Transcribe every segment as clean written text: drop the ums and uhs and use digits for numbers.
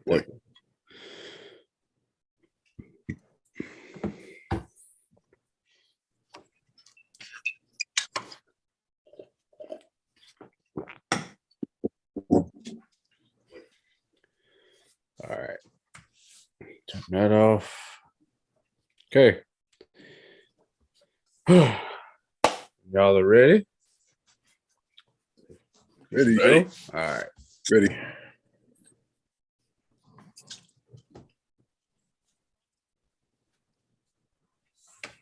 Working. All right. Turn that off. Okay. Y'all are ready? Ready. All right. Ready.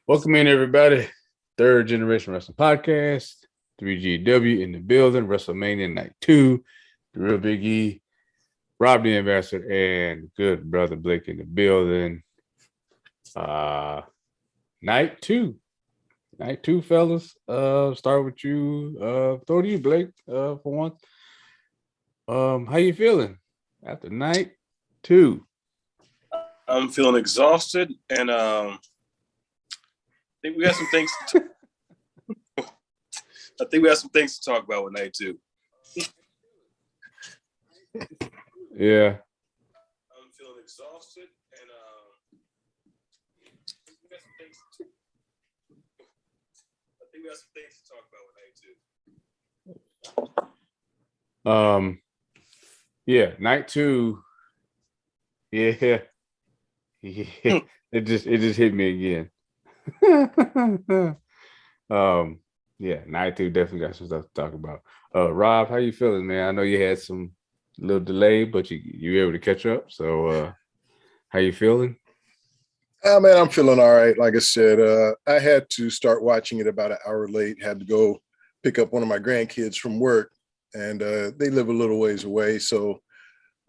Welcome in, everybody. Third Generation Wrestling Podcast. 3GW in the building. Wrestlemania Night 2. DaReaL Big E. Robthe the Ambassador and good brother Blake in the building. Night 2. Night 2, fellas. Start with you. Throw to you, Blake, for one. How you feeling after night 2? I'm feeling exhausted, and I think we got some things. I think we have some things to talk about with night 2. Yeah. I'm feeling exhausted, and I think we have some things to talk about with night 2. Yeah, night 2. Yeah. It just hit me again. Yeah, night 2 definitely got some stuff to talk about. Rob, how you feeling, man? I know you had some little delay, but you were able to catch up. So how you feeling? Man, I'm feeling all right. Like I said, I had to start watching it about an hour late. Had to go pick up one of my grandkids from work, and they live a little ways away. So,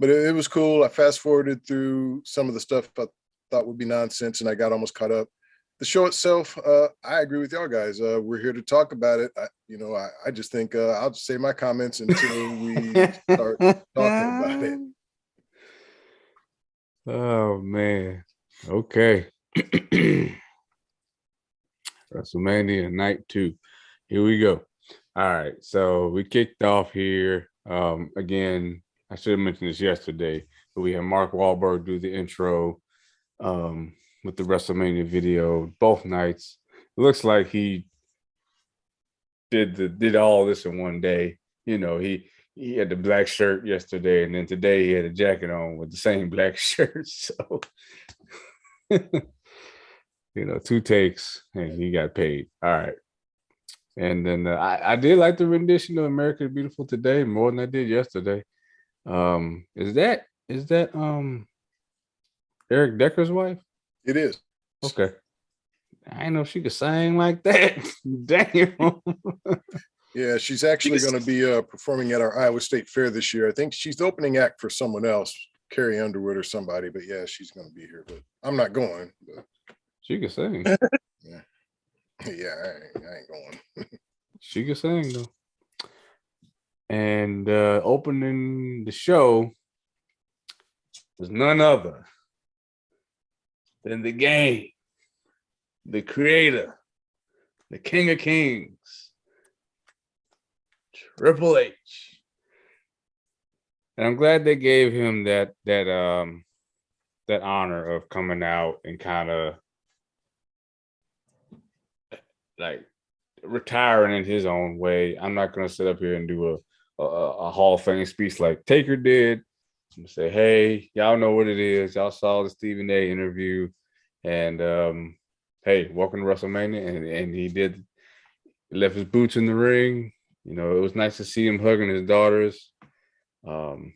but it was cool. I fast forwarded through some of the stuff I thought would be nonsense, and I got almost caught up. The show itself, I agree with y'all guys. We're here to talk about it. I just think I'll just say my comments until we start talking about it. Oh, man. Okay. WrestleMania Night 2. Here we go. All right. So we kicked off here. Again, I should have mentioned this yesterday, but we had Mark Wahlberg do the intro with the WrestleMania video both nights. It looks like he did all this in one day. You know, he had the black shirt yesterday, and then today he had a jacket on with the same black shirt. So, 2 takes, and he got paid. All right. And then I did like the rendition of America the Beautiful today more than I did yesterday. Is that Eric Decker's wife? It is. Okay. I didn't know she could sing like that. Damn. Yeah, she's actually going to be performing at our Iowa State Fair this year. I think she's the opening act for someone else, Carrie Underwood or somebody. But yeah, she's going to be here. But I'm not going. But... She can sing. Yeah, I ain't going. She can sing though. And opening the show was none other than the game, the creator, the King of Kings, Triple H. And I'm glad they gave him that honor of coming out and kind of like retiring in his own way. I'm not going to sit up here and do a Hall of Fame speech like Taker did. I'm going to say, hey, y'all know what it is. Y'all saw the Stephen A interview. And, hey, welcome to WrestleMania. And he left his boots in the ring. It was nice to see him hugging his daughters. It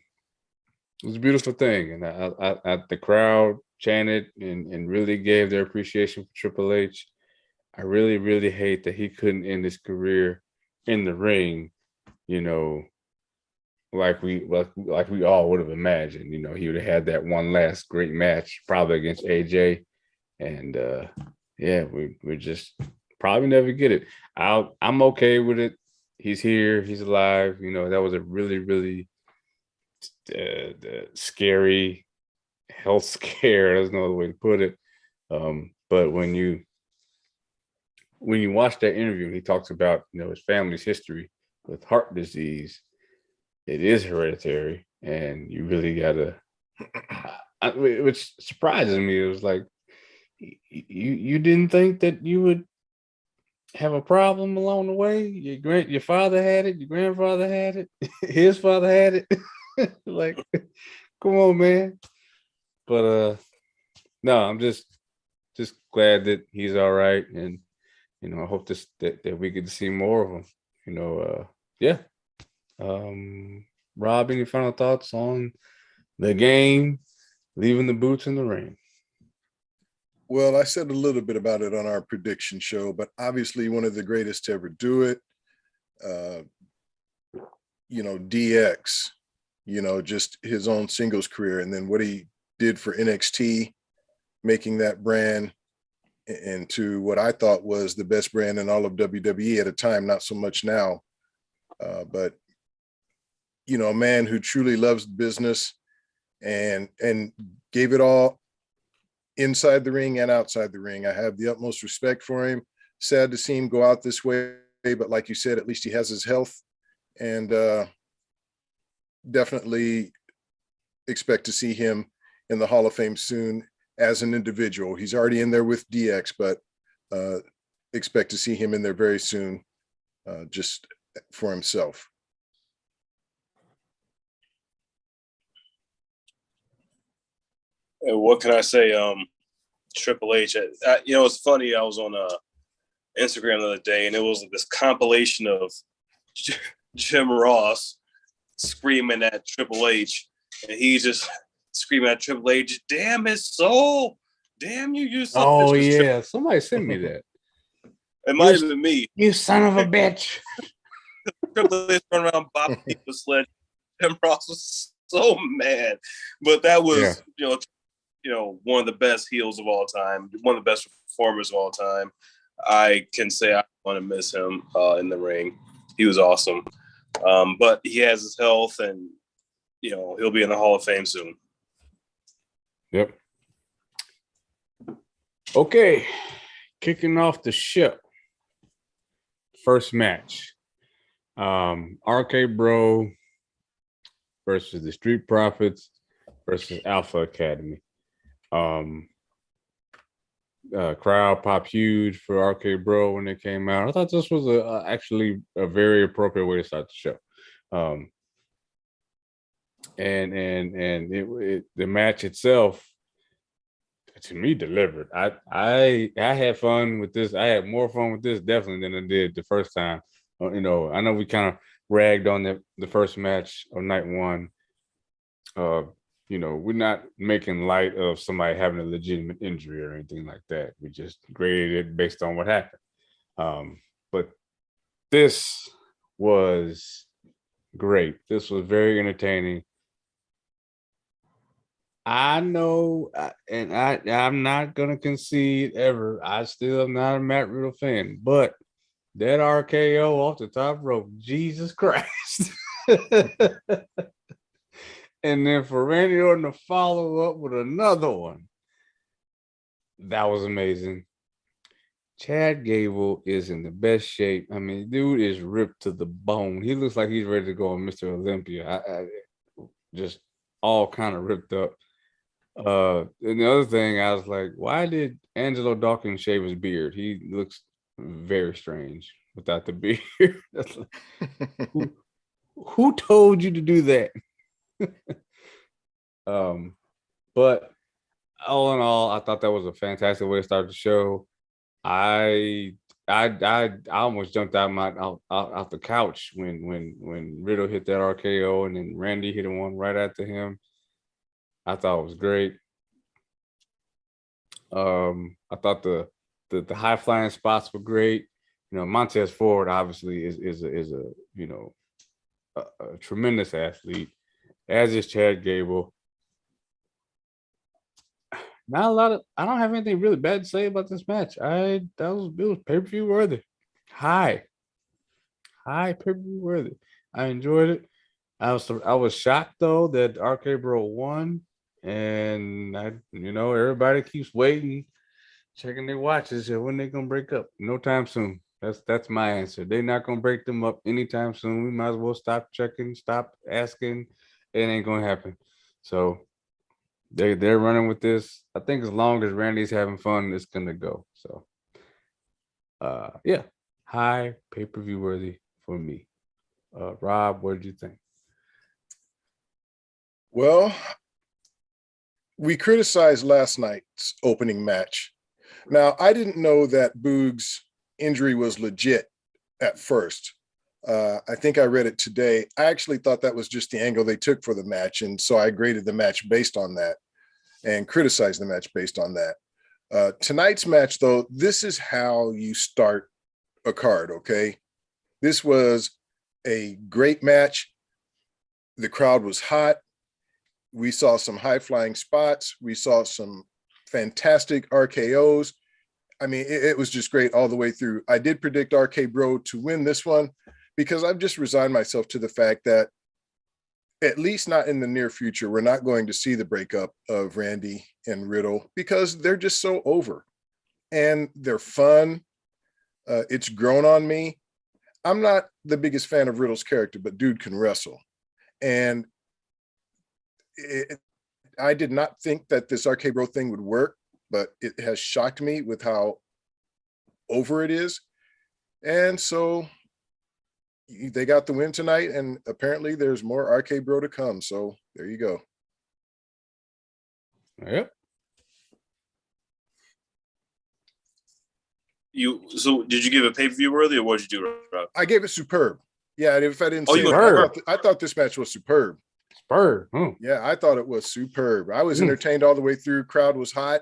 was a beautiful thing. And the crowd chanted and really gave their appreciation for Triple H. I really, really hate that he couldn't end his career in the ring, like we all would have imagined. He would have had that one last great match, probably against AJ. And yeah, we just probably never get it. I'm okay with it. He's here, he's alive. That was a really, really scary health scare. There's no other way to put it. But when you watch that interview and he talks about his family's history with heart disease, it is hereditary, and you really gotta Which surprises me. It was like you didn't think that you would have a problem along the way. Your father had it, your grandfather had it, his father had it. Like, come on, man. But no, I'm just glad that he's all right, and I hope that we get to see more of him. Yeah. Rob, any final thoughts on the game, leaving the boots in the ring? Well, I said a little bit about it on our prediction show, but obviously one of the greatest to ever do it. DX, just his own singles career, and then what he did for NXT, making that brand into what I thought was the best brand in all of WWE at a time, not so much now. But a man who truly loves business and gave it all inside the ring and outside the ring. I have the utmost respect for him. Sad to see him go out this way, but like you said, at least he has his health, and definitely expect to see him in the Hall of Fame soon as an individual. He's already in there with DX, but expect to see him in there very soon, just for himself. What can I say? Triple H. It's funny. I was on Instagram the other day, and it was this compilation of Jim Ross screaming at Triple H, and he's just screaming at Triple H, "Damn his soul! Damn you son of a bitch!" Oh yeah, somebody sent me that. It might have been me. You son of a bitch! Triple H run around bopping people's sledge. Jim Ross was so mad, but that was one of the best heels of all time, one of the best performers of all time. I can say I want to miss him in the ring. He was awesome. But he has his health, and he'll be in the Hall of Fame soon. Yep. Okay, kicking off the show. First match. RK Bro versus the Street Profits versus Alpha Academy. Crowd pop huge for RK Bro when it came out. I thought this was actually a very appropriate way to start the show. And the match itself, to me, delivered. I had fun with this. I had more fun with this definitely than I did the first time. I know we kind of ragged on the first match of night one. We're not making light of somebody having a legitimate injury or anything like that. We just graded it based on what happened. But this was great. This was very entertaining. I know, and I'm not going to concede ever. I still am not a Matt Riddle fan, but that RKO off the top rope, Jesus Christ. And then for Randy Orton to follow up with another one, that was amazing. Chad Gable is in the best shape. I mean, dude is ripped to the bone. He looks like he's ready to go on Mr. Olympia. Just all kind of ripped up. And the other thing, I was like, why did Angelo Dawkins shave his beard? He looks very strange without the beard. That's like, who told you to do that? But all in all, I thought that was a fantastic way to start the show. I almost jumped out the couch when Riddle hit that RKO and then Randy hit one right after him. I thought it was great. I thought the high flying spots were great. Montez Ford obviously is a tremendous athlete, as is Chad Gable. Not a lot of. I don't have anything really bad to say about this match. It was pay-per-view worthy. High pay-per-view worthy. I enjoyed it. I was shocked though that RK Bro won, and everybody keeps waiting, checking their watches. When they gonna break up? No time soon. That's my answer. They're not gonna break them up anytime soon. We might as well stop checking, stop asking. It ain't gonna happen. So they're running with this. I think as long as Randy's having fun, it's gonna go. So, yeah, high pay-per-view worthy for me. Rob, what did you think? Well, we criticized last night's opening match. Now, I didn't know that Boog's injury was legit at first. I think I read it today. I actually thought that was just the angle they took for the match. And so I graded the match based on that and criticized the match based on that. Tonight's match, though, this is how you start a card, okay? This was a great match. The crowd was hot. We saw some high-flying spots. We saw some fantastic RKOs. I mean, it was just great all the way through. I did predict RK Bro to win this one because I've just resigned myself to the fact that, at least not in the near future, we're not going to see the breakup of Randy and Riddle because they're just so over. And they're fun. It's grown on me. I'm not the biggest fan of Riddle's character, but dude can wrestle. And I did not think that this RK Bro thing would work, but it has shocked me with how over it is. And so they got the win tonight, and apparently there's more RK Bro to come. So there you go. Yep. So did you give it pay-per-view worthy, or what did you do, Rob? I gave it superb. Yeah, if I didn't say I thought this match was superb. Superb. Yeah, I thought it was superb. I was entertained all the way through. Crowd was hot.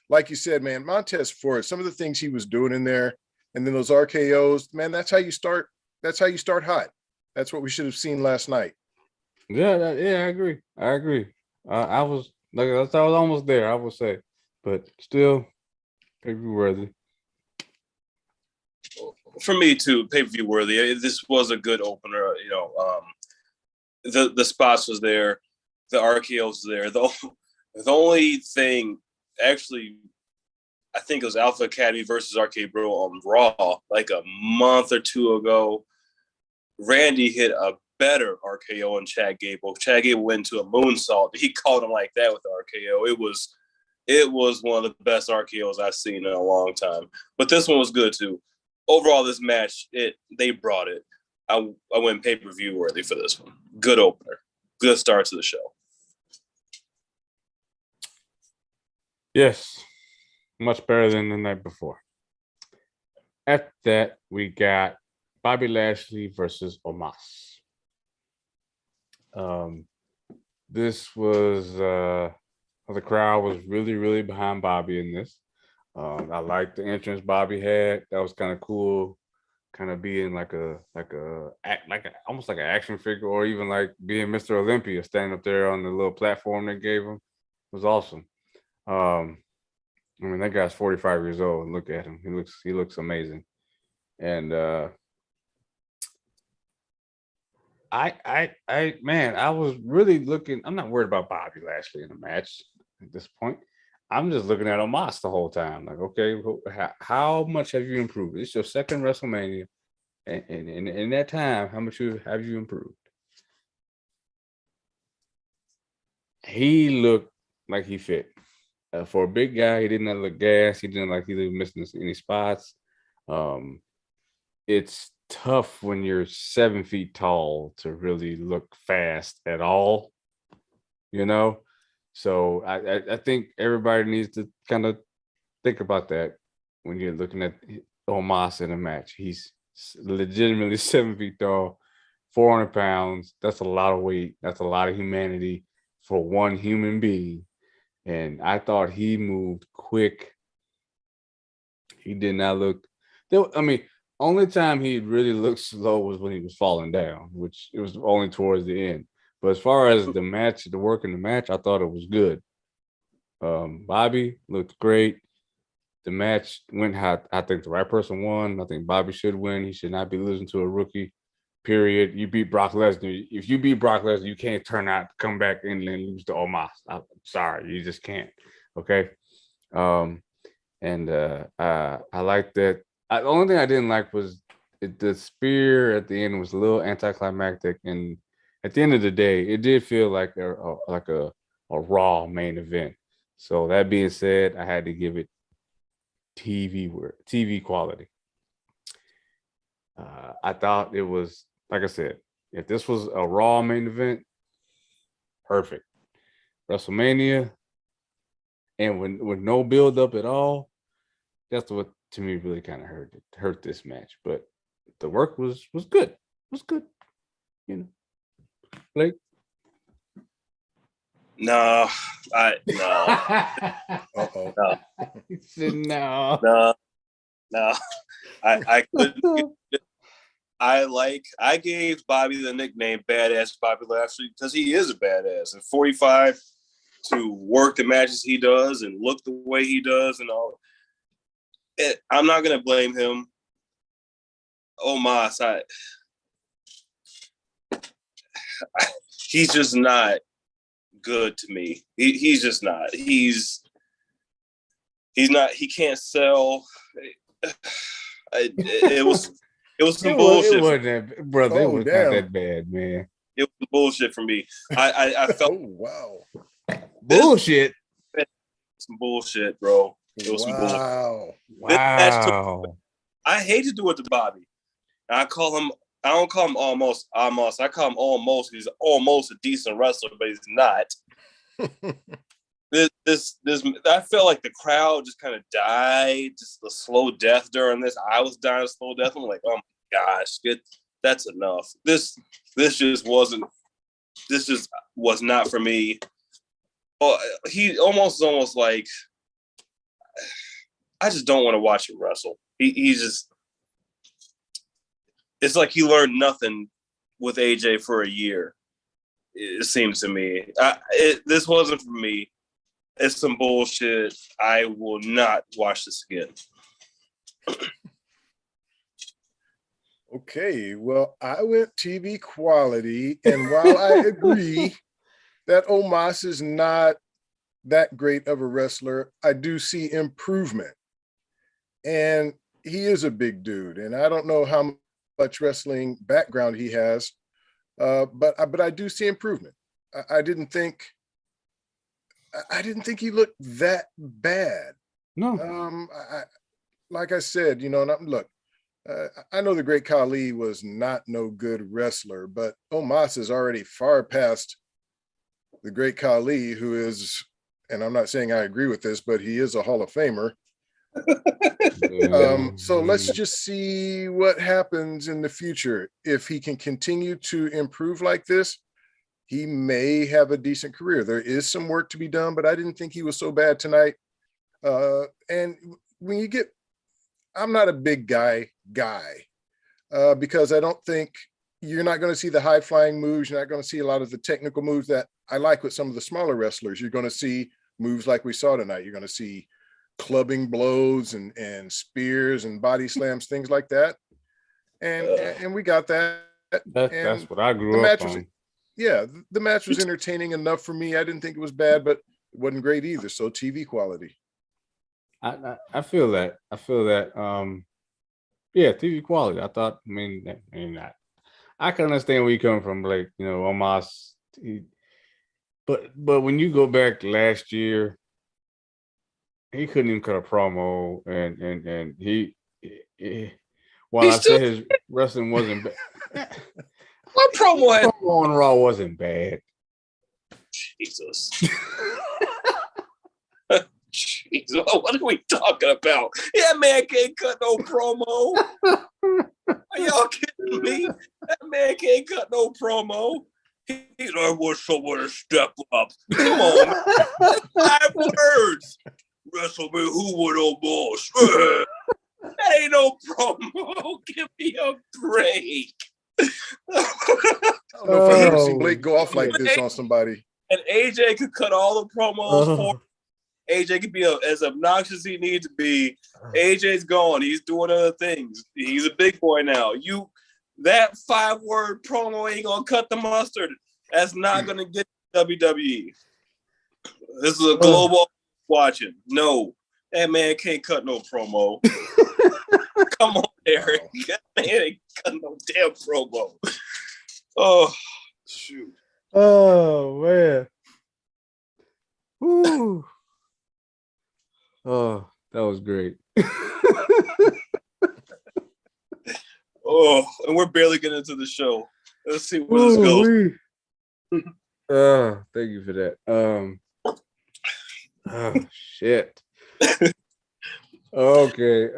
Like you said, man, Montez Ford, some of the things he was doing in there, and then those RKOs, man, that's how you start. That's how you start hot. That's what we should have seen last night. Yeah, I agree. I was almost there, I would say, but still pay-per-view worthy. For me too, pay-per-view worthy. This was a good opener. You know, the spots was there, the RKOs was there. The only thing, actually, I think it was Alpha Academy versus RK Bro on Raw like a month or two ago. Randy hit a better RKO on Chad Gable. Chad Gable went into a moonsault. He called him like that with the RKO. It was one of the best RKOs I've seen in a long time. But this one was good too. Overall, this match, they brought it. I went pay-per-view worthy for this one. Good opener. Good start to the show. Yes. Much better than the night before. After that, we got Bobby Lashley versus Omas. This was the crowd was really, really behind Bobby in this. I liked the entrance Bobby had. That was kind of cool. Kind of being like almost like an action figure, or even like being Mr. Olympia, standing up there on the little platform they gave him. It was awesome. I mean, that guy's 45 years old, and look at him. He looks amazing. And I was really looking. I'm not worried about Bobby Lashley in the match at this point. I'm just looking at Omas the whole time. Like, okay, how much have you improved? It's your second WrestleMania, and in that time, how much have you improved? He looked like he fit. For a big guy, he didn't look gassed. He didn't like he was missing any spots. It's tough when you're 7 feet tall to really look fast at all, you know? So I think everybody needs to kind of think about that when you're looking at Omas in a match. He's legitimately 7 feet tall, 400 pounds. That's a lot of weight. That's a lot of humanity for one human being. And I thought he moved quick. He did not look. Only time he really looked slow was when he was falling down, which it was only towards the end. But as far as the match, the work in the match, I thought it was good. Bobby looked great. The match went how I think the right person won. I think Bobby should win. He should not be losing to a rookie. Period. You beat Brock Lesnar. If you beat Brock Lesnar, you can't come back and then lose to Omas. I'm sorry, you just can't. Okay. I like that. The only thing I didn't like was the spear at the end was a little anticlimactic, and at the end of the day, it did feel like a Raw main event. So that being said, I had to give it TV quality. I thought it was, like I said, if this was a Raw main event, perfect. WrestleMania, and with no build up at all, that's what to me really kind of hurt this match. But the work was good. It was good. You know, Blake. No. Uh-oh. No. He said no. No. I couldn't. I gave Bobby the nickname Badass Bobby Lashley because he is a badass. At 45, to work the matches he does and look the way he does and all. I'm not gonna blame him. Omas, he's just not good to me. He's just not. He's not. He can't sell. It was some bullshit. It wasn't that, brother. It was not that bad, man. It was bullshit for me. I felt wow. Bullshit. Some bullshit, bro. It was some bullshit. Wow. I hate to do it to Bobby. I don't call him almost. I call him almost. He's almost a decent wrestler, but he's not. This I felt like the crowd just kind of died, just a slow death during this. I was dying of slow death. I'm like, oh my gosh, that's enough. This just was not for me. Oh, he almost like, I just don't want to watch him wrestle. He's just, it's like he learned nothing with AJ for a year. It seems to me. This wasn't for me. It's some bullshit. I will not watch this again. Okay, well, I went TV quality, and while I agree that Omas is not that great of a wrestler, I do see improvement. And he is a big dude, and I don't know how much wrestling background he has, but I do see improvement. I didn't think he looked that bad. No. Like I said, look, I know the Great Khali was not no good wrestler, but Omas is already far past the Great Khali, who is, and I'm not saying I agree with this, but he is a Hall of Famer. So let's just see what happens in the future. If he can continue to improve like this, he may have a decent career. There is some work to be done, but I didn't think he was so bad tonight. And when you get, I'm not a big guy, because I don't think you're not going to see the high flying moves. You're not going to see a lot of the technical moves that I like with some of the smaller wrestlers. You're going to see moves like we saw tonight. You're going to see clubbing blows and spears and body slams, things like that. And we got that. That's what I grew up on. Yeah, the match was entertaining enough for me. I didn't think it was bad, but it wasn't great either. So TV quality. I feel that. Yeah, TV quality. I can understand where you come from, Blake. Omas. But when you go back last year, he couldn't even cut a promo, and while I said his wrestling wasn't bad. What promo on Raw wasn't bad. Jesus. Jesus, what are we talking about? Yeah, man can't cut no promo. Are y'all kidding me? That man can't cut no promo. He's like, want someone to step up. Come on, man. 5 words. Wrestle me, who would almost? That ain't no promo. Give me a break. I don't know if I've ever seen Blake go off like this on somebody. And AJ could cut all the promos for AJ could be as obnoxious as he needs to be. AJ's gone. He's doing other things. He's a big boy now. That 5-word promo ain't gonna cut the mustard. That's not gonna get WWE. This is a global watching. No, that man can't cut no promo. Come on, Eric. That man ain't cut no damn promo. Oh, shoot. Oh, man. Woo. Oh, that was great. Oh, and we're barely getting into the show. Let's see where this goes. Thank you for that. Oh shit. Okay.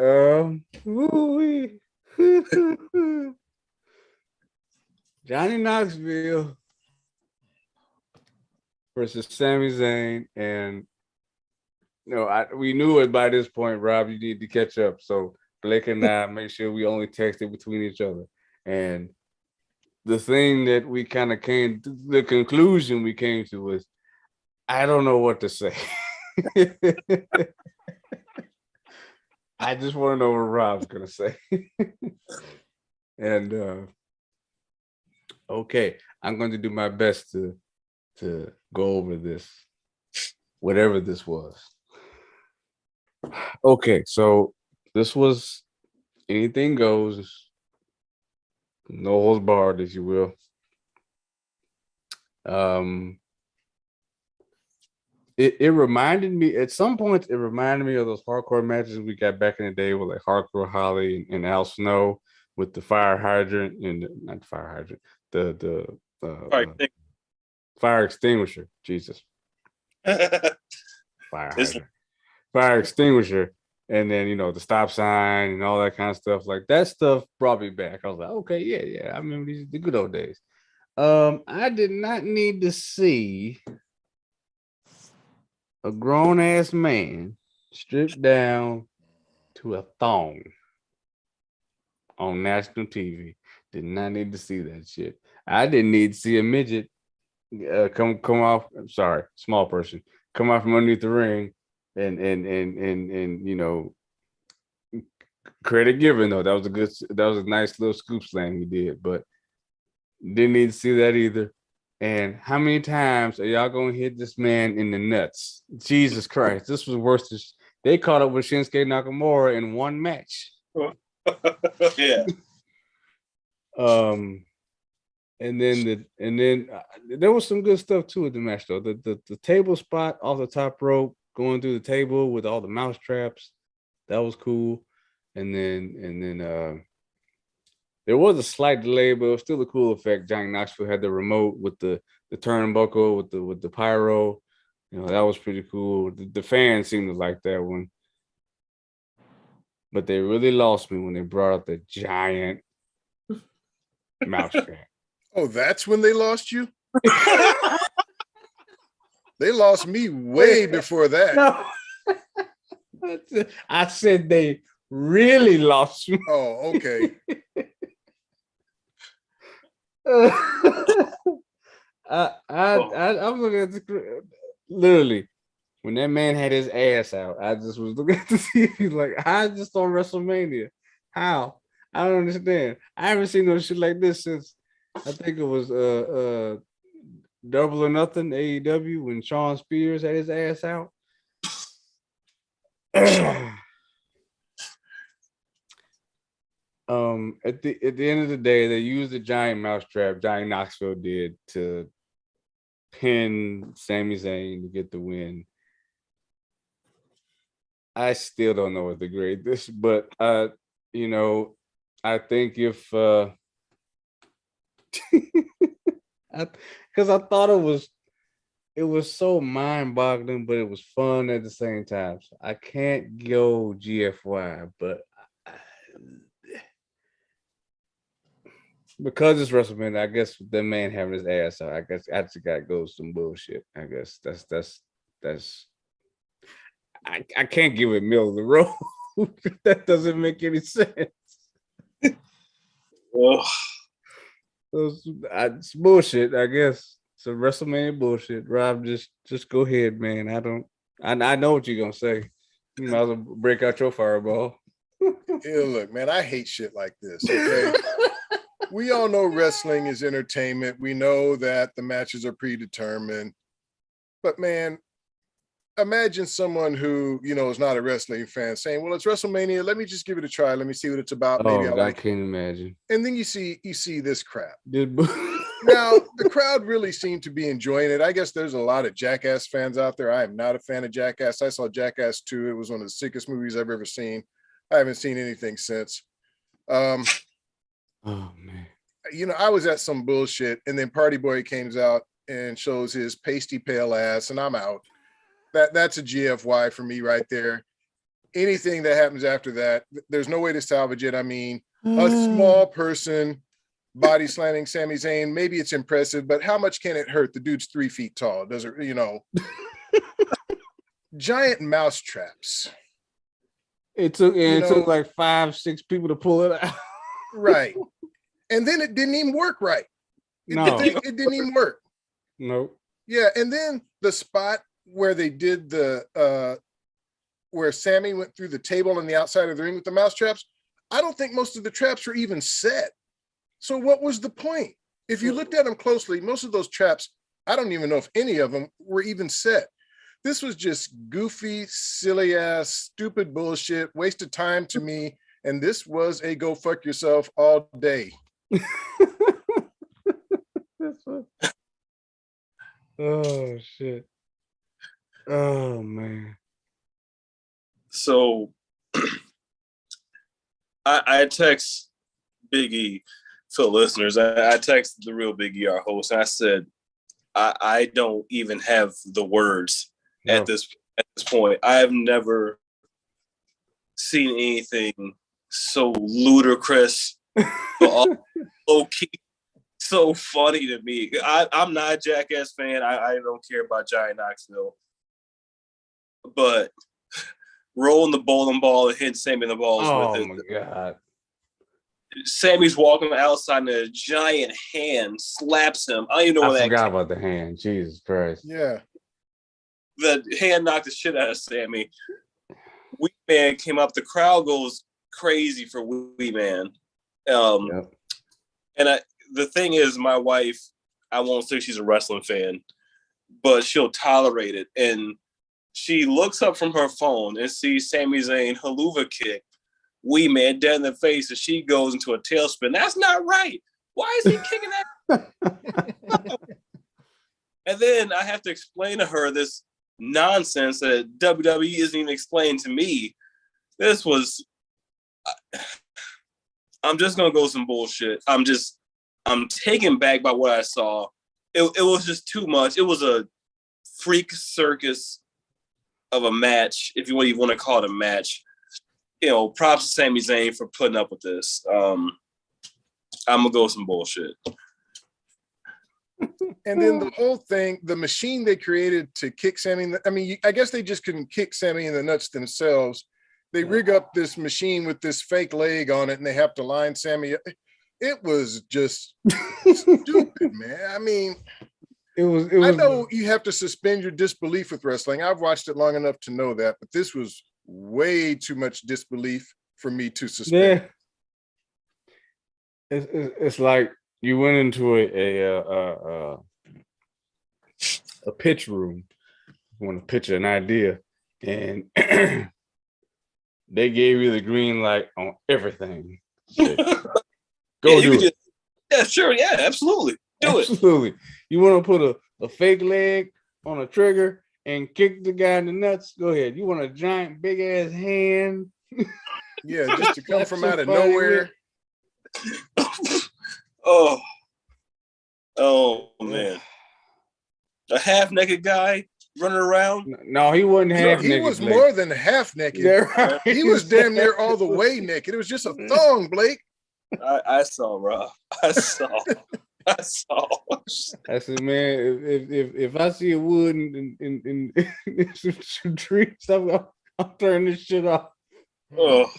Johnny Knoxville versus Sami Zayn, and we knew it by this point. Rob, you need to catch up. So Blake and I make sure we only texted between each other. And the thing that we kind of came to, the conclusion we came to was, I don't know what to say. I just want to know what Rob's gonna say. And okay, I'm going to do my best to go over this, whatever this was. Okay, so this was anything goes, no holds barred, if you will. It reminded me at some points. It reminded me of those hardcore matches we got back in the day with like Hardcore Holly and Al Snow with the fire hydrant and not the fire hydrant, the fire extinguisher. Jesus, fire extinguisher, and then the stop sign and all that kind of stuff. Like that stuff brought me back. I was like, okay, yeah. I remember the good old days. I did not need to see a grown-ass man stripped down to a thong on national TV. Did not need to see that shit. I didn't need to see a midget come off. I'm sorry, small person come out from underneath the ring, and credit given though. That was a nice little scoop slam he did, but didn't need to see that either. And how many times are y'all gonna hit this man in the nuts? Jesus Christ, this was worse than they caught up with Shinsuke Nakamura in one match. Yeah. And then there was some good stuff too at the match though. The table spot off the top rope, going through the table with all the mouse traps, that was cool. And then there was a slight delay, but it was still a cool effect. Johnny Knoxville had the remote with the turnbuckle with the pyro. That was pretty cool. The fans seemed to like that one. But they really lost me when they brought up the giant mousetrap. Oh, that's when they lost you? They lost me way before that. No. I said they really lost me. Oh, okay. I'm looking at literally when that man had his ass out. I just was looking at the TV like, how is this on WrestleMania? How? I don't understand. I haven't seen no shit like this since I think it was Double or Nothing AEW when Shawn Spears had his ass out. At the end of the day, they used the giant mousetrap. Johnny Knoxville did to pin Sami Zayn to get the win. I still don't know what to grade this, but I think if because I thought it was so mind-boggling, but it was fun at the same time. So I can't go GFY, but because it's WrestleMania, I guess the man having his ass out, I guess I just got to go some bullshit. I guess that's I can't give it middle of the road. That doesn't make any sense. It's bullshit, I guess. So WrestleMania bullshit. Rob, just go ahead, man. I know what you're gonna say. You might as well break out your fireball. Yeah, look, man, I hate shit like this. Okay. We all know wrestling is entertainment. We know that the matches are predetermined. But man, imagine someone who, is not a wrestling fan saying, well, it's WrestleMania. Let me just give it a try. Let me see what it's about. Maybe I can't imagine. And then you see this crap. Now, the crowd really seemed to be enjoying it. I guess there's a lot of Jackass fans out there. I am not a fan of Jackass. I saw Jackass 2. It was one of the sickest movies I've ever seen. I haven't seen anything since. Oh, man. You know, I was at some bullshit, and then Party Boy comes out and shows his pasty pale ass, and I'm out. That's a GFY for me right there. Anything that happens after that, there's no way to salvage it. I mean, a small person body slamming Sami Zayn, maybe it's impressive, but how much can it hurt? The dude's 3 feet tall. Does it, you know? Giant mouse traps. It took like 5-6 people to pull it out. Right. And then it didn't even work right. It didn't even work. Nope. Yeah, and then the spot where they did where Sami went through the table on the outside of the ring with the mouse traps, I don't think most of the traps were even set. So what was the point? If you looked at them closely, most of those traps, I don't even know if any of them were even set. This was just goofy, silly ass, stupid bullshit, waste of time to me. And this was a go fuck yourself all day. Oh, shit. Oh, man. So I text Big E for listeners. I texted DaReaL Big E, our host, and I said, I don't even have the words at this point. I have never seen anything so ludicrous, low-key, so funny to me. I'm not a Jackass fan. I don't care about Johnny Knoxville. But rolling the bowling ball and hitting Sami in the balls with it. Oh, my God. Sami's walking outside and a giant hand slaps him. I don't even know what that. I forgot about the hand. Jesus Christ. Yeah. The hand knocked the shit out of Sami. Wee Man came up. The crowd goes crazy for Wee Man. And the thing is, my wife, I won't say she's a wrestling fan, but she'll tolerate it. And she looks up from her phone and sees Sami Zayn haluva kick Wee Man dead in the face, and she goes into a tailspin. That's not right. Why is he kicking that? And then I have to explain to her this nonsense that WWE isn't even explaining to me. This was, I'm just going to go some bullshit. I'm taken back by what I saw. It was just too much. It was a freak circus of a match, if you want to call it a match. You know, props to Sami Zayn for putting up with this. I'm going to go with some bullshit. And then the whole thing, the machine they created to kick Sami, I mean, I guess they just couldn't kick Sami in the nuts themselves. They rig up this machine with this fake leg on it, and they have to line Sami. It was just stupid, man. I mean, it was. I know you have to suspend your disbelief with wrestling. I've watched it long enough to know that, but this was way too much disbelief for me to suspend. Yeah. It's like you went into a pitch room, you want to pitch an idea, and they gave you the green light on everything. Go do it. Yeah, sure. Yeah, absolutely. Do it. Absolutely. You want to put a fake leg on a trigger and kick the guy in the nuts? Go ahead. You want a giant big ass hand? Yeah, just to come from out of nowhere. Oh man. A half-naked guy running around? No, he wasn't half-naked. He was more than half-naked. Yeah, right. He was damn near all the way naked. It was just a thong, Blake. I saw, Rob. I saw. I said, man, if I see a wood and some trees, I'll turn this shit off. Oh.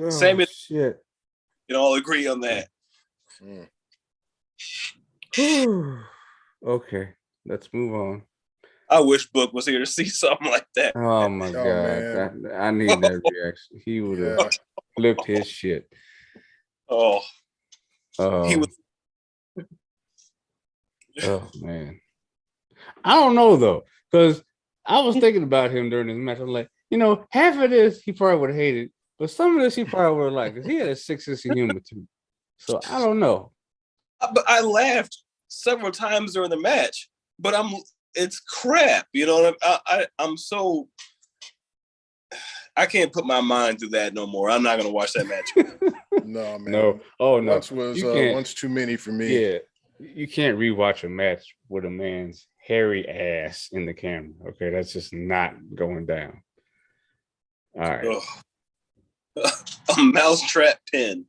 Same shit. You all agree on that. Okay, let's move on. I wish Book was here to see something like that. Oh my God. I need that reaction. He would have flipped his shit. He was. Oh man. I don't know though, because I was thinking about him during this match. I'm like, half of this he probably would have hated, But some of this he probably would like, because he had a sick sense of humor too. So I don't know. But I laughed several times during the match, but it's crap. You know, I'm so, I can't put my mind through that no more. I'm not going to watch that match. No, man. No. Oh, no. Once was once too many for me. Yeah. You can't rewatch a match with a man's hairy ass in the camera. Okay. That's just not going down. All right. A mousetrap pin.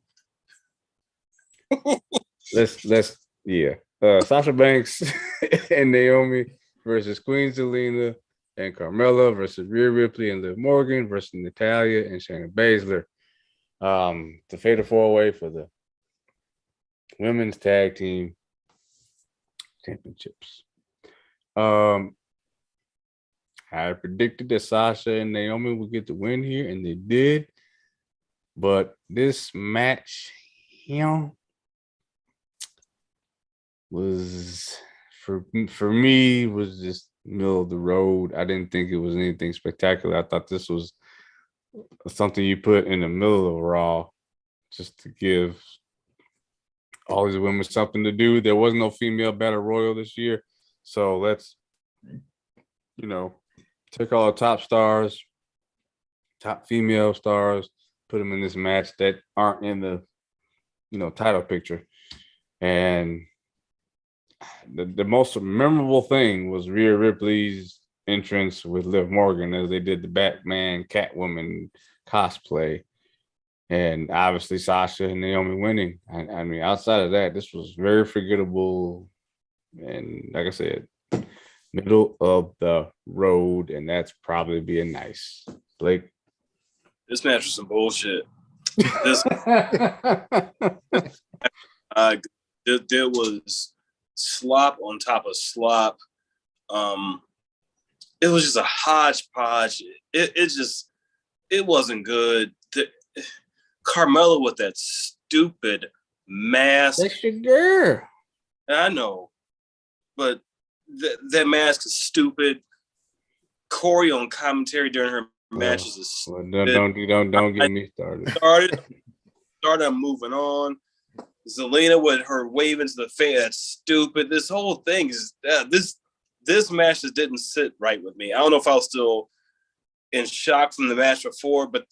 let's yeah. Sasha Banks and Naomi versus Queen Zelina and Carmella versus Rhea Ripley and Liv Morgan versus Natalya and Shayna Baszler. The fatal four-way for the women's tag team championships. I predicted that Sasha and Naomi would get the win here, and they did. But this match, was for me was just middle of the road. I didn't think it was anything spectacular. I thought this was something you put in the middle of Raw just to give all these women something to do. There was no female battle royal this year, so let's take all the top stars, top female stars, put them in this match that aren't in the title picture. And the most memorable thing was Rhea Ripley's entrance with Liv Morgan as they did the Batman Catwoman cosplay, and obviously Sasha and Naomi winning. I mean, outside of that, this was very forgettable, and like I said, middle of the road, and that's probably being nice. Blake, this match was some bullshit. There was slop on top of slop. It was just a hodgepodge. It wasn't good. Carmella with that stupid mask. That's your girl. I know, but that mask is stupid. Corey on commentary during her matches is stupid. Don't get me started. Started moving on. Zelina with her waving to the fan, that's stupid. This whole thing is this match just didn't sit right with me. I don't know if I was still in shock from the match before, but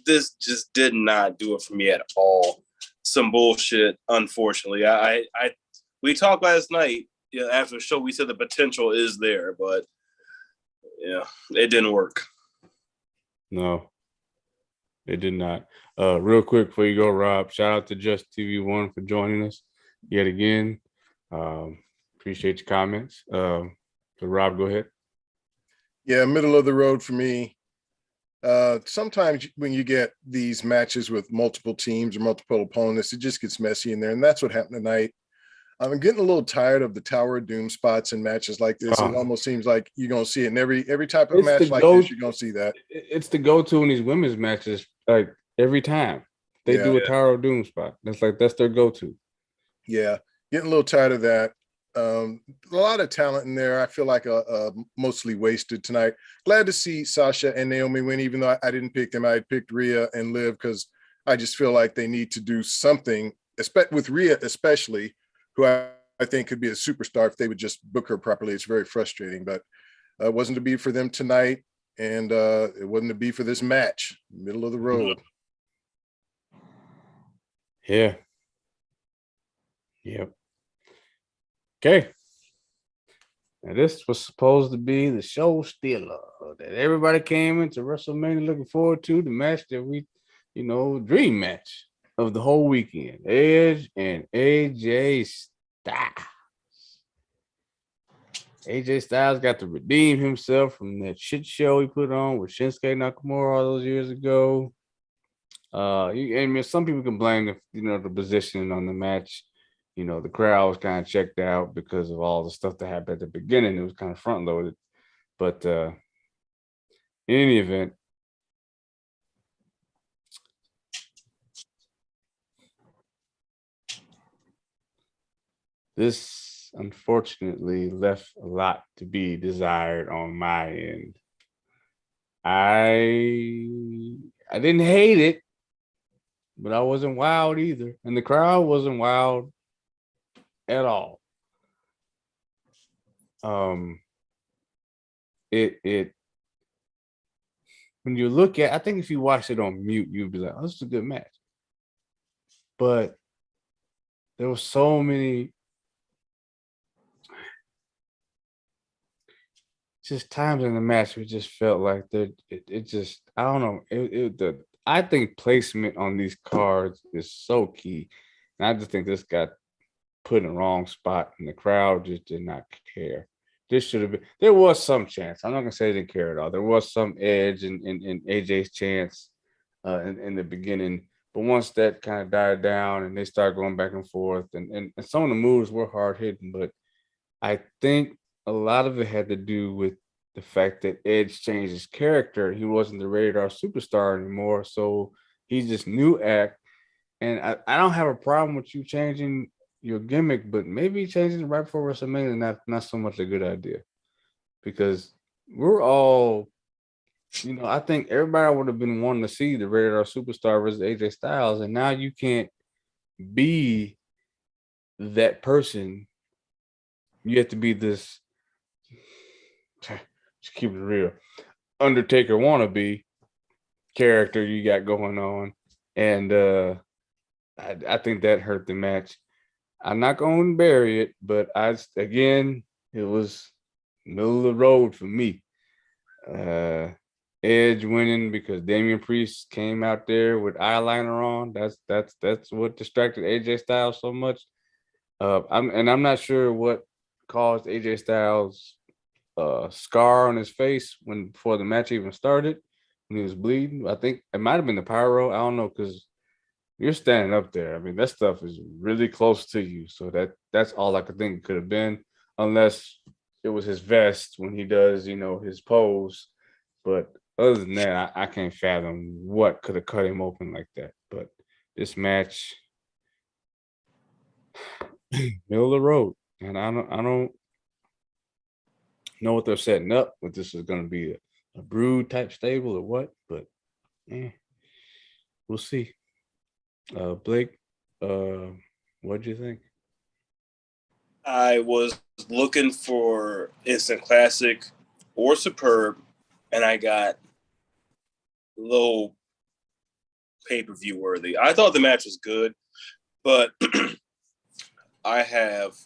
this just did not do it for me at all. Some bullshit, unfortunately. We talked last night, after the show, we said the potential is there, but it didn't work. No, it did not. Real quick before you go, Rob, shout out to Just TV1 for joining us yet again. Appreciate your comments. So Rob, go ahead. Yeah, middle of the road for me. Sometimes when you get these matches with multiple teams or multiple opponents, it just gets messy in there. And that's what happened tonight. I'm getting a little tired of the Tower of Doom spots in matches like this. It almost seems like you're going to see it in every type of match like this. You're going to see that. It's the go-to in these women's matches. Like every time they do a Tower of Doom spot. That's their go-to. Yeah. Getting a little tired of that. A lot of talent in there. I feel like mostly wasted tonight. Glad to see Sasha and Naomi win, even though I didn't pick them. I picked Rhea and Liv because I just feel like they need to do something, with Rhea especially, who I think could be a superstar if they would just book her properly. It's very frustrating, but it wasn't to be for them tonight, and it wasn't to be for this match. Middle of the road. Yeah. Yep. Okay. Now this was supposed to be the show stealer that everybody came into WrestleMania looking forward to, the match that we, dream match of the whole weekend. Edge and AJ Styles. AJ Styles got to redeem himself from that shit show he put on with Shinsuke Nakamura all those years ago. Some people can blame the positioning on the match. The crowd was kind of checked out because of all the stuff that happened at the beginning. It was kind of front loaded. But in any event, this unfortunately left a lot to be desired on my end. I didn't hate it, but I wasn't wild either, and the crowd wasn't wild at all. It when you look at, I think if you watch it on mute, you'd be like, "Oh, this is a good match," but there were so many just times in the match we just felt like it just, I don't know, I think placement on these cards is so key, and I just think this got put in the wrong spot, and the crowd just did not care. This should have been. There was some chance. I'm not gonna say they didn't care at all. There was some edge in AJ's chance in the beginning, but once that kind of died down and they started going back and forth, and some of the moves were hard hitting, but I think a lot of it had to do with the fact that Edge changed his character. He wasn't the Radar superstar anymore, so he's this new act. And I don't have a problem with you changing your gimmick, but maybe changing it right before WrestleMania not so much a good idea, because we're all, I think everybody would have been wanting to see the Radar superstar versus AJ Styles, and now you can't be that person. You have to be this, just keep it real, Undertaker wannabe character you got going on, and I think that hurt the match. I'm not going to bury it, but it was middle of the road for me. Edge winning because Damian Priest came out there with eyeliner on. That's what distracted AJ Styles so much. I'm not sure what caused AJ Styles scar on his face before the match even started, when he was bleeding. I think it might have been the pyro. I don't know, because you're standing up there. I mean, that stuff is really close to you. So that's all I could think it could have been, unless it was his vest when he does, his pose. But other than that, I can't fathom what could have cut him open like that. But this match, middle of the road, and I don't know what they're setting up. What this is going to be, a brood type stable or what? But we'll see. Blake, what do you think? I was looking for instant classic or superb, and I got low pay-per-view worthy. I thought the match was good, but I have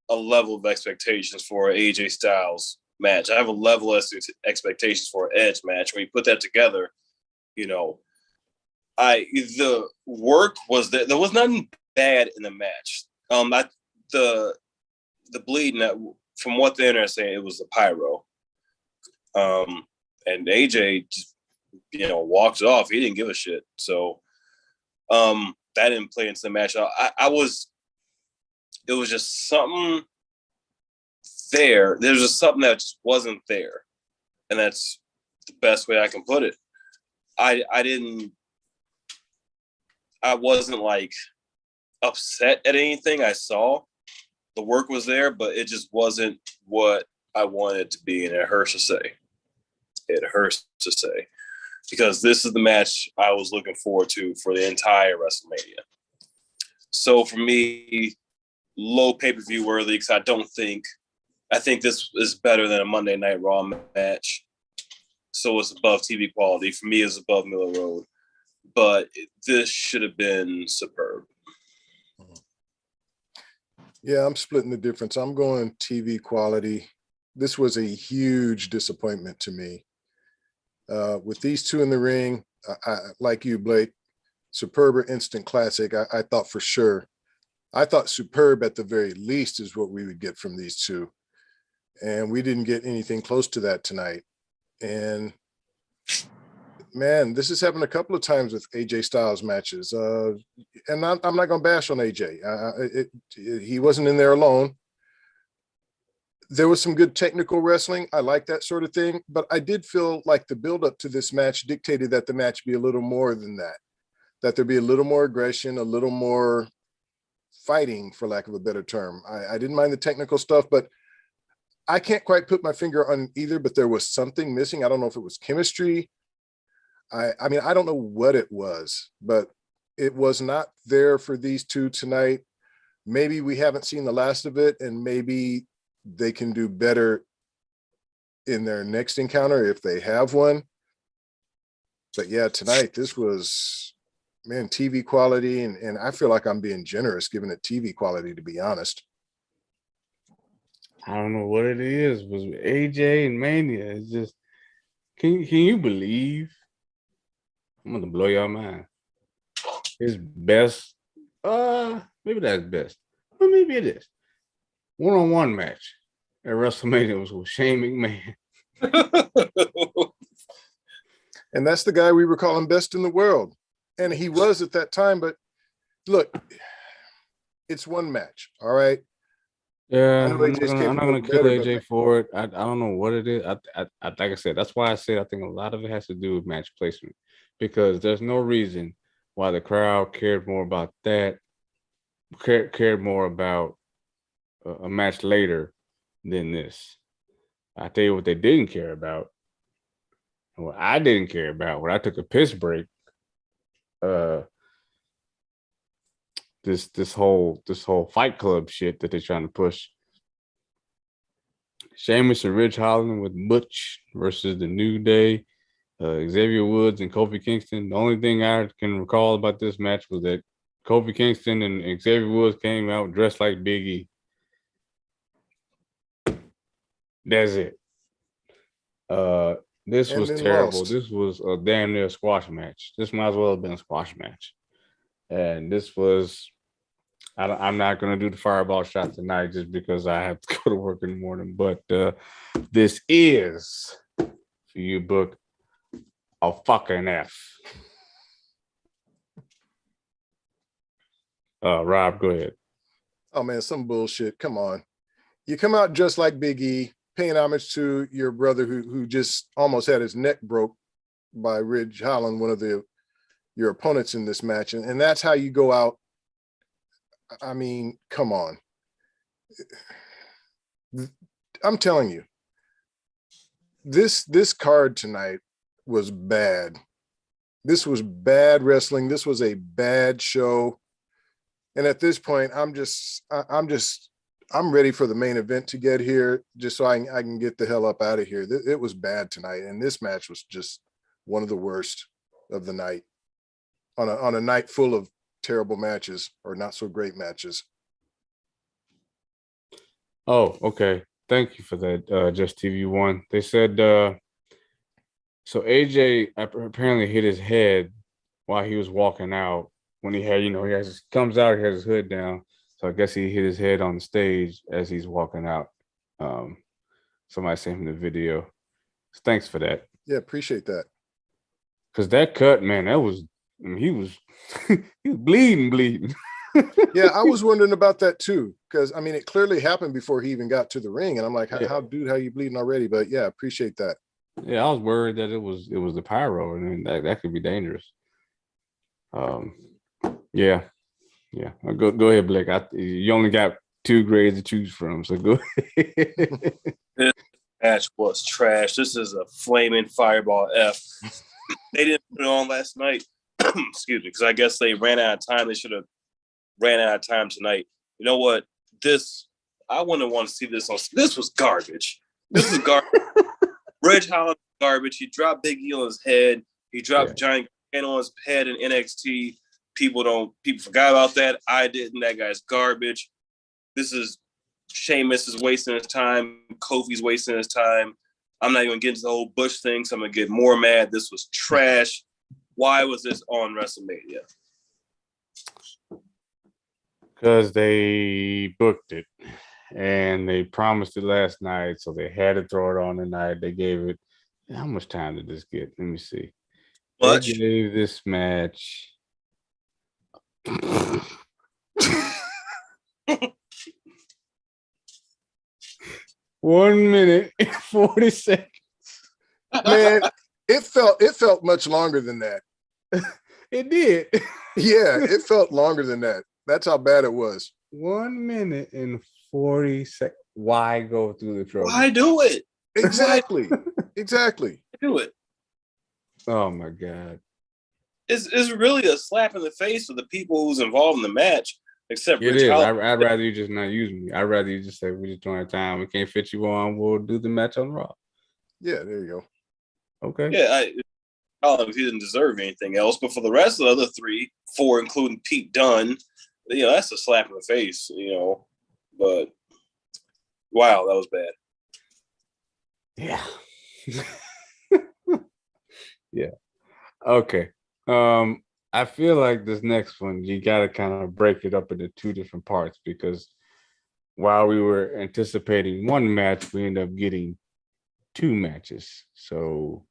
a level of expectations for an AJ Styles match. I have a level of expectations for an Edge match. When you put that together, the work was there was nothing bad in the match. The bleeding, from what the internet saying, it was the pyro. And AJ just, walked it off. He didn't give a shit. So that didn't play into the match. It was just something there. There's just something that just wasn't there. And that's the best way I can put it. I wasn't like upset at anything I saw. The work was there, but it just wasn't what I wanted it to be, and it hurts to say. It hurts to say, because this is the match I was looking forward to for the entire WrestleMania. So for me, low pay-per-view worthy, because I think this is better than a Monday Night Raw match. So it's above TV quality. For me, it's above middle road. But this should have been superb. Yeah, I'm splitting the difference. I'm going TV quality. This was a huge disappointment to me. With these two in the ring, I like you, Blake, superb or instant classic, I thought for sure. I thought superb at the very least is what we would get from these two. And we didn't get anything close to that tonight. And man, this has happened a couple of times with AJ Styles matches. And I'm not going to bash on AJ. He wasn't in there alone. There was some good technical wrestling. I like that sort of thing. But I did feel like the buildup to this match dictated that the match be a little more than that there be a little more aggression, a little more fighting, for lack of a better term. I didn't mind the technical stuff, but I can't quite put my finger on either, but there was something missing. I don't know if it was chemistry. I mean, I don't know what it was, but it was not there for these two tonight. Maybe we haven't seen the last of it, and maybe they can do better in their next encounter if they have one. But yeah, tonight, this was, man, TV quality, and I feel like I'm being generous giving it TV quality, to be honest. I don't know what it is. Was AJ and Mania. It's just, can you believe? I'm gonna blow your mind. His best, maybe that's best. Well, maybe it is. One-on-one match at WrestleMania was with Shane McMahon. And that's the guy we were calling best in the world. And he was at that time, but look, it's one match, all right? Yeah, I'm not gonna kill AJ for it. I don't know what it is. I like I said, that's why I said I think a lot of it has to do with match placement, because there's no reason why the crowd cared more about that, cared more about a match later than this. I tell you what they didn't care about, and what I didn't care about when I took a piss break. This whole Fight Club shit that they're trying to push. Sheamus and Ridge Holland with Butch versus the New Day, Xavier Woods and Kofi Kingston. The only thing I can recall about this match was that Kofi Kingston and Xavier Woods came out dressed like Big E. That's it. This was terrible. Lost. This was a damn near squash match. This might as well have been a squash match. And this was, I'm not going to do the fireball shot tonight just because I have to go to work in the morning. But this is, for you, Book, a fucking F. Rob, go ahead. Oh, man, some bullshit. Come on. You come out just like Big E, paying homage to your brother who just almost had his neck broke by Ridge Holland, one of your opponents in this match. And that's how you go out. I mean, come on. I'm telling you, this card tonight was bad. This was bad wrestling. This was a bad show. And at this point, I'm ready for the main event to get here just so I can get the hell up out of here. It was bad tonight. And this match was just one of the worst of the night on a night full of terrible matches or not so great matches. Oh, okay. Thank you for that, Just TV One. They said so AJ apparently hit his head while he was walking out when he had, comes out, he has his hood down. So I guess he hit his head on the stage as he's walking out. Somebody sent him the video. So thanks for that. Yeah, appreciate that. Because that cut, man, he was he was bleeding. Yeah, I was wondering about that too. Because I mean, it clearly happened before he even got to the ring. And I'm like, how you bleeding already? But yeah, appreciate that. Yeah, I was worried that it was the pyro, and that could be dangerous. Yeah. Go ahead, Blake. You only got 2 grades to choose from, so go ahead. This match was trash. This is a flaming fireball F. They didn't put it on last night. Excuse me, because I guess they ran out of time. They should have ran out of time tonight. You know what? I wouldn't want to see this on. This was garbage. This was garbage. Ridge Holland garbage. He dropped Big E on his head. He dropped Giant Can on his head in NXT. People forgot about that. I didn't. That guy's garbage. This is Sheamus is wasting his time. Kofi's wasting his time. I'm not even getting to the whole Bush thing, so I'm gonna get more mad. This was trash. Why was this on WrestleMania? Because they booked it and they promised it last night, so they had to throw it on tonight. They gave it. How much time did this get? Let me see. Much. They gave this match 1 minute and 40 seconds. Man, it felt much longer than that. It did. Yeah, it felt longer than that. That's how bad it was. 1 minute and 40 seconds. Why go through the trouble? Why do it? Exactly. Exactly. Do it. Oh my God. It's really a slap in the face for the people who's involved in the match, except It Rich is. Holland. I'd rather you just not use me. I'd rather you just say we just don't have time. We can't fit you on. We'll do the match on Raw. Yeah, there you go. Okay. Yeah, Holland, he didn't deserve anything else, but for the rest of the other 4, including Pete Dunne, that's a slap in the face, But wow, that was bad. Yeah. Yeah. Okay. I feel like this next one, you got to kind of break it up into 2 different parts because while we were anticipating 1 match, we ended up getting 2 matches. So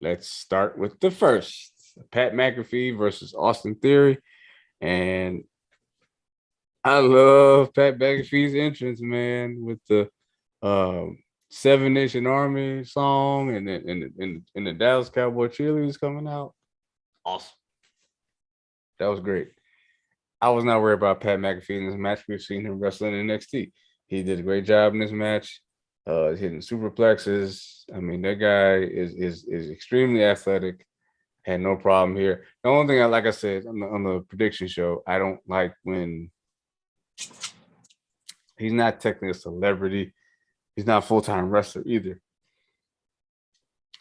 let's start with the first. Pat McAfee versus Austin Theory. And I love Pat McAfee's entrance, man, with the 7 Nation Army song and the Dallas Cowboy cheerleaders coming out. Awesome. That was great. I was not worried about Pat McAfee in this match. We've seen him wrestling in NXT. He did a great job in this match. Hitting superplexes. I mean, that guy is extremely athletic. Had no problem here. The only thing, like I said on the prediction show, I don't like when he's not technically a celebrity. He's not a full-time wrestler either.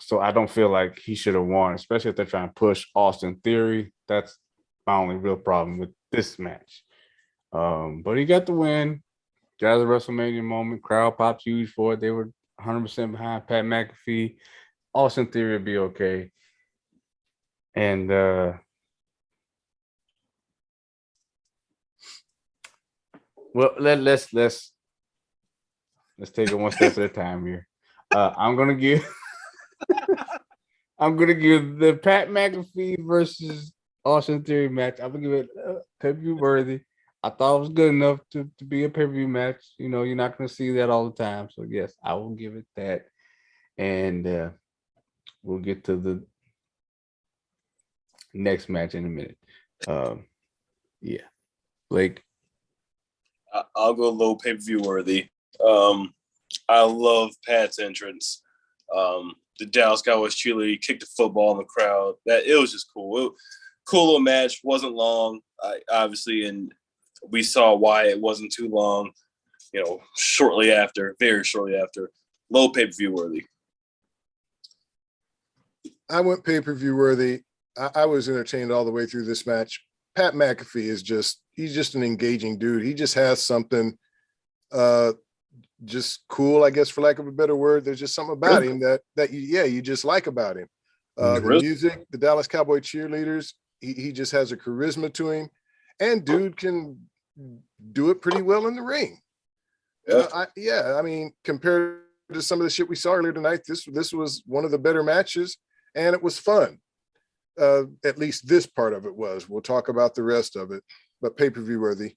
So I don't feel like he should have won, especially if they're trying to push Austin Theory. That's my only real problem with this match. But he got the win. Got the WrestleMania moment. Crowd popped huge for it. They were 100% behind Pat McAfee. Austin Theory would be okay. And well, let's take it one step at a time here. I'm gonna give the Pat McAfee versus Austin Theory match. I'm gonna give it pay-per-view worthy. I thought it was good enough to be a pay-per-view match. You're not gonna see that all the time. So yes, I will give it that. And we'll get to the next match in a minute. Yeah. Blake. I'll go low pay-per-view worthy. I love Pat's entrance. The Dallas Cowboys cheerleader, he kicked the football in the crowd. It was just cool. Cool little match. Wasn't long, obviously, and we saw why it wasn't too long. Very shortly after. Low pay-per-view worthy. I went pay-per-view worthy. I was entertained all the way through this match. Pat McAfee he's just an engaging dude. He just has something just cool, I guess, for lack of a better word. There's just something about him that you just like about him. The music, the Dallas Cowboy cheerleaders, he just has a charisma to him, and dude can do it pretty well in the ring. I mean, compared to some of the shit we saw earlier tonight, this was one of the better matches, and it was fun. At least this part of it was. We'll talk about the rest of it, but pay-per-view worthy.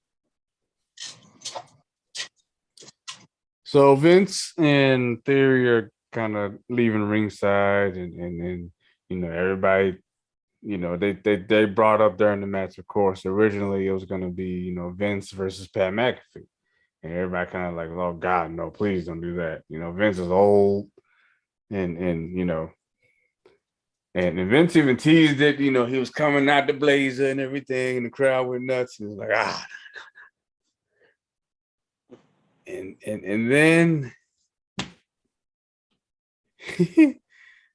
So Vince and Theory are kind of leaving ringside, and everybody, they brought up during the match, of course. Originally, it was going to be Vince versus Pat McAfee, and everybody kind of like, oh God, no, please don't do that. Vince is old, and Vince even teased it. He was coming out the blazer and everything, and the crowd went nuts. He was like, And then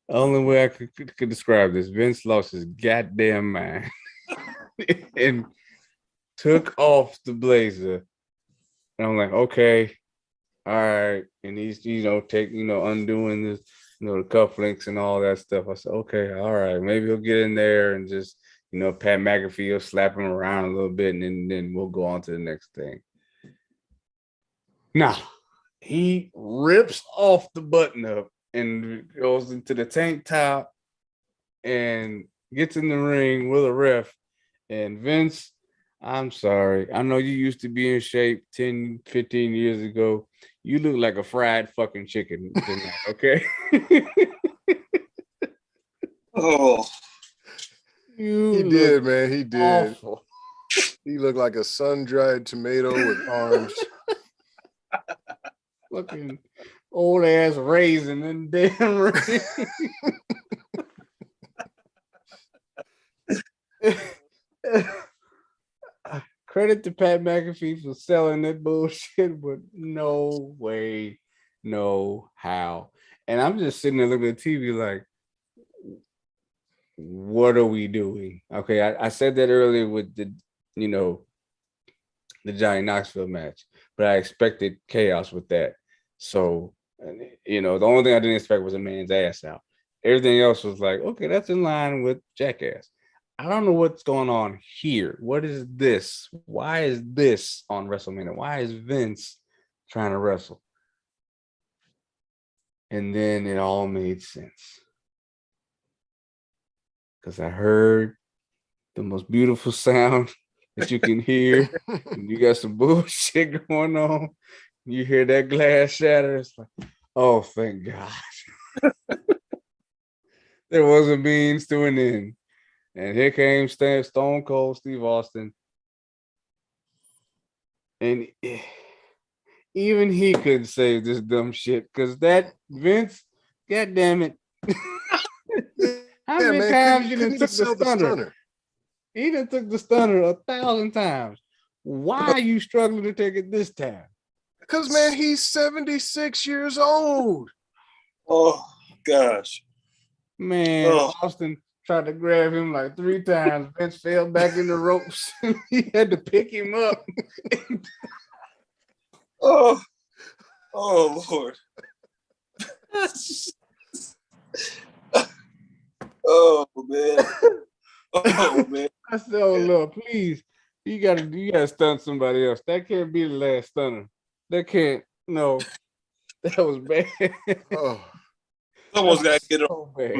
only way I could describe this, Vince lost his goddamn mind and took off the blazer. And I'm like, okay, all right. And he's, undoing this, the cufflinks and all that stuff. I said, okay, all right, maybe he'll get in there and just, Pat McAfee will slap him around a little bit, and then we'll go on to the next thing. Nah, he rips off the button up and goes into the tank top and gets in the ring with a ref. And Vince, I'm sorry. I know you used to be in shape 10, 15 years ago. You look like a fried fucking chicken tonight, okay? He did, man. He did. Awful. He looked like a sun-dried tomato with arms. Fucking old ass raisin in the damn ring. Credit to Pat McAfee for selling that bullshit, but no way, no how. And I'm just sitting there looking at TV like, what are we doing? Okay, I said that earlier with the Johnny Knoxville match, but I expected chaos with that. So, the only thing I didn't expect was a man's ass out. Everything else was like, okay, that's in line with Jackass. I don't know what's going on here. What is this? Why is this on WrestleMania? Why is Vince trying to wrestle? And then it all made sense. Because I heard the most beautiful sound that you can hear. And you got some bullshit going on. You hear that glass shatter. It's like, oh, thank God. There was a means to an end. And here came Stone Cold Steve Austin. And even he couldn't save this dumb shit because that Vince, God damn it. How many times you done took the stunner? He done took the stunner 1,000 times. Why are you struggling to take it this time? Because, man, he's 76 years old. Oh, gosh. Man, Austin tried to grab him like 3 times. Vince fell back in the ropes. He had to pick him up. Oh, Lord. Oh, man. Oh, man. I said, oh, Lord, please. You gotta stun somebody else. That can't be the last stunner. That can't. No. That was bad. Oh. Someone's got to get it. So bad.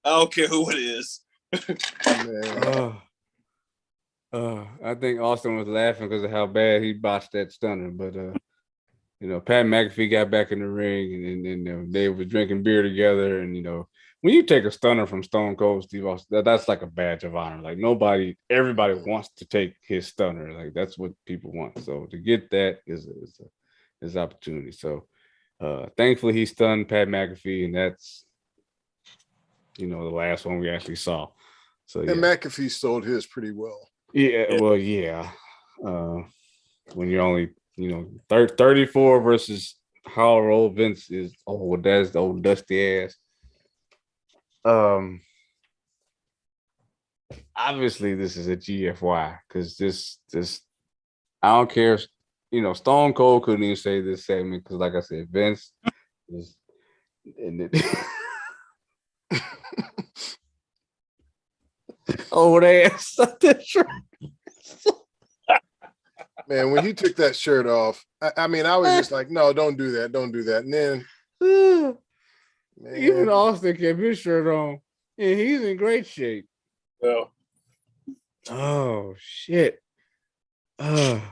I don't care who it is. I think Austin was laughing because of how bad he botched that stunner. But Pat McAfee got back in the ring and they were drinking beer together. And when you take a stunner from Stone Cold Steve Austin, that's like a badge of honor. Like everybody wants to take his stunner. Like that's what people want. So to get that is opportunity. So thankfully he stunned Pat McAfee, and that's the last one we actually saw. So and McAfee sold his pretty well. Yeah, well, yeah. When you're only 34 versus how old Vince is. Oh, that's the old dusty ass. Obviously this is a GFY because this I don't care if, Stone Cold couldn't even say this segment because like I said, Vince is old ass. Man, when he took that shirt off, I mean, I was just like, no, don't do that. And then even Austin kept his shirt on, and he's in great shape. Well, oh shit! Oh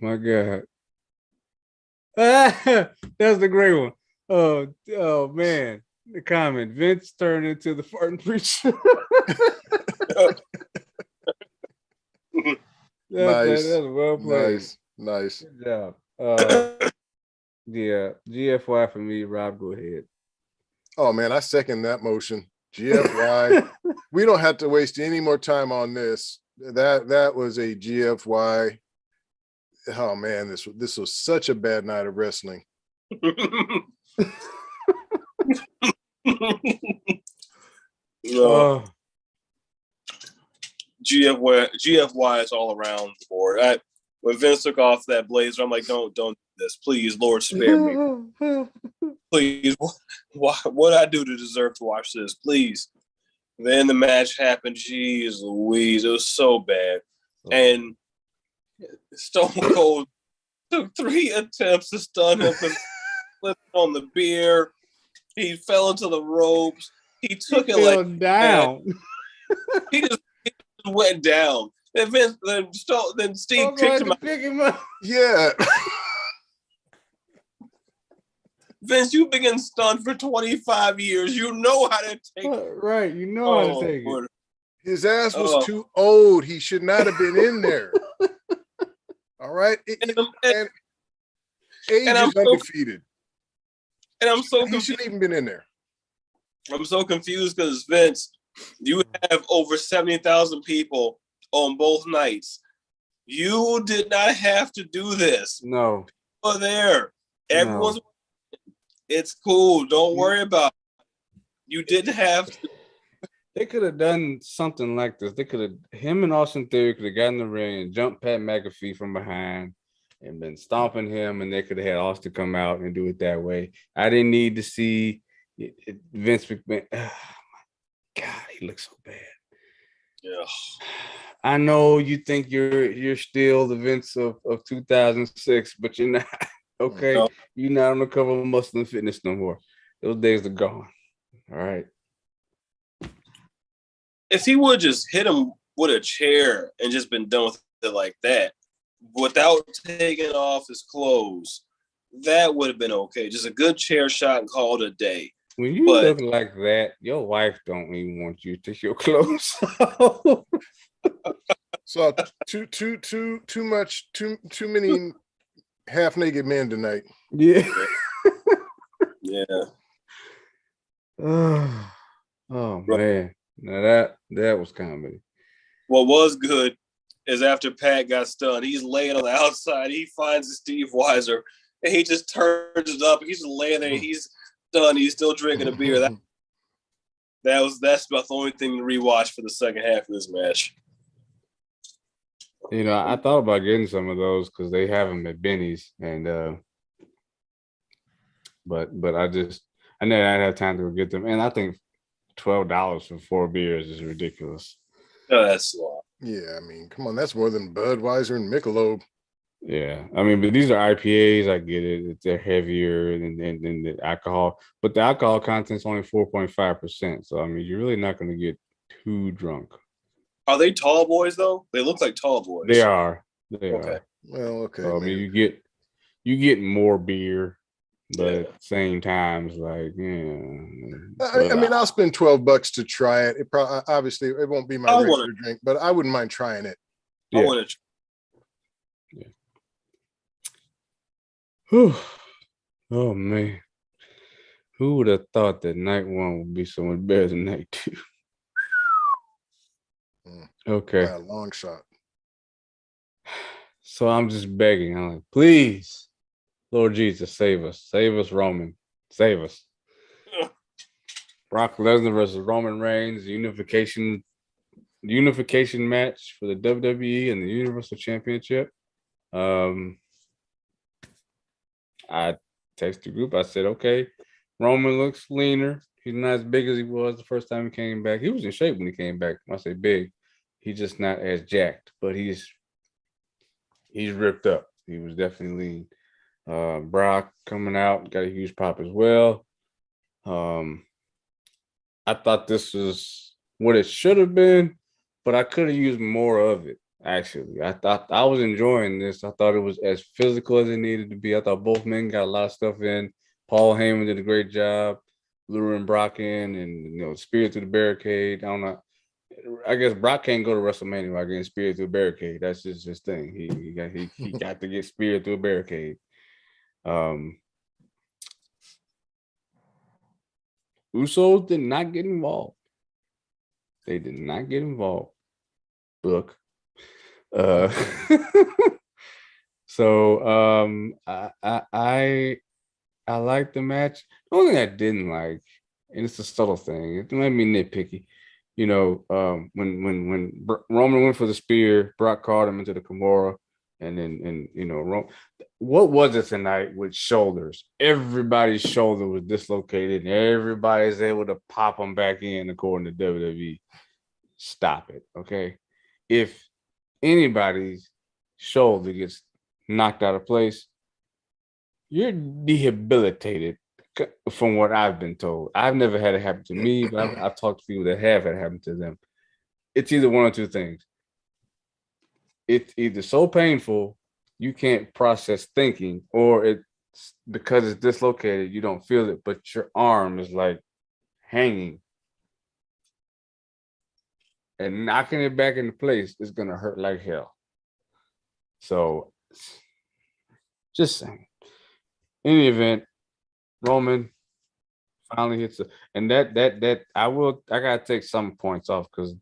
my god! That's the great one. Oh man! The comment: Vince turned into the farting preacher. Nice. That's well played. Nice. Good job. Yeah, GFY for me. Rob, go ahead. Oh man, I second that motion. GFY. We don't have to waste any more time on this. That was a GFY. Oh man, this was such a bad night of wrestling. GFY is all around the board. When Vince took off that blazer, I'm like, don't do this, please, Lord, spare me. Please, what I do to deserve to watch this, please. Then the match happened. Jeez Louise, it was so bad. And Stone Cold took 3 attempts to stun him, flipped on the beer. He fell into the ropes. He took it like down. He just went down. And then Steve kicked him out. Pick him up. Yeah. Vince, you've been stunned for 25 years. You know how to take it. Right. You know how to take it. His ass was too old. He should not have been in there. All right. And age is undefeated. And I'm so confused. He shouldn't even been in there. I'm so confused because Vince, you have over 70,000 people on both nights. You did not have to do this. No. You're there. Everyone's it's cool. Don't worry about it. You didn't have to. They could have done something like this. They could have, him and Austin Theory could have gotten in the ring and jumped Pat McAfee from behind and been stomping him, and they could have had Austin come out and do it that way. I didn't need to see Vince McMahon. Oh my God, he looks so bad. Yeah. I know you think you're still the Vince of 2006, but you're not. Okay, no. You're not on the cover of Muscle and Fitness no more. Those days are gone. All right. If he would just hit him with a chair and just been done with it like that, without taking off his clothes, that would have been okay. Just a good chair shot and call it a day. When you look like that, your wife don't even want you to take your clothes off. So too many half-naked men tonight. Yeah. Yeah. Oh man. Now that was comedy. What was good is after Pat got stunned, he's laying on the outside. He finds Steve Weiser and he just turns it up. He's laying there. He's done. He's still drinking a beer. That's about the only thing to rewatch for the second half of this match. You know, I thought about getting some of those because they have them at Benny's, and but I never had time to get them, and I think $12 for 4 beers is ridiculous. Oh, that's a lot. Yeah, I mean, come on, that's more than Budweiser and Michelob. Yeah, I mean, but these are IPAs. I get it; they're heavier than the alcohol, but the alcohol content's only 4.5%. So I mean, you're really not going to get too drunk. Are they tall boys though? They look like tall boys. They are. They okay. are. Well, okay. So, I mean, you get more beer, but at the same time, it's like, I mean, I'll spend $12 to try it. It probably, obviously, it won't be my regular drink, but I wouldn't mind trying it. Yeah. I want to. Yeah. Whew. Oh man, who would have thought that night 1 would be so much better than night 2? Okay. By a long shot. So I'm just begging. I'm like, please, Lord Jesus, save us. Save us, Roman. Save us. Brock Lesnar versus Roman Reigns, unification match for the WWE and the Universal Championship. I texted the group. I said, okay, Roman looks leaner. He's not as big as he was the first time he came back. He was in shape when he came back. When I say big, he's just not as jacked, but he's ripped up. He was definitely lean. Brock coming out, got a huge pop as well. I thought this was what it should have been, but I could have used more of it, actually. I thought I was enjoying this. I thought it was as physical as it needed to be. I thought both men got a lot of stuff in. Paul Heyman did a great job luring Brock in and, spear through the barricade. I don't know. I guess Brock can't go to WrestleMania without getting speared through a barricade. That's just his thing. He got to get speared through a barricade. Usos did not get involved. They did not get involved. Book. So I like the match. The only thing I didn't like, and it's a subtle thing, it made me nitpicky. When Roman went for the spear, Brock caught him into the Kimura, and then what was it tonight with shoulders? Everybody's shoulder was dislocated, and everybody's able to pop them back in according to WWE. Stop it, okay? If anybody's shoulder gets knocked out of place, you're debilitated. From what I've been told, I've never had it happen to me, but I've talked to people that have had it happen to them. It's either one or two things. It's either so painful you can't process thinking, or it's because it's dislocated, you don't feel it, but your arm is like hanging. and knocking it back into place is gonna hurt like hell. So, just saying. In the event, Roman finally hits it, and that I gotta take some points off because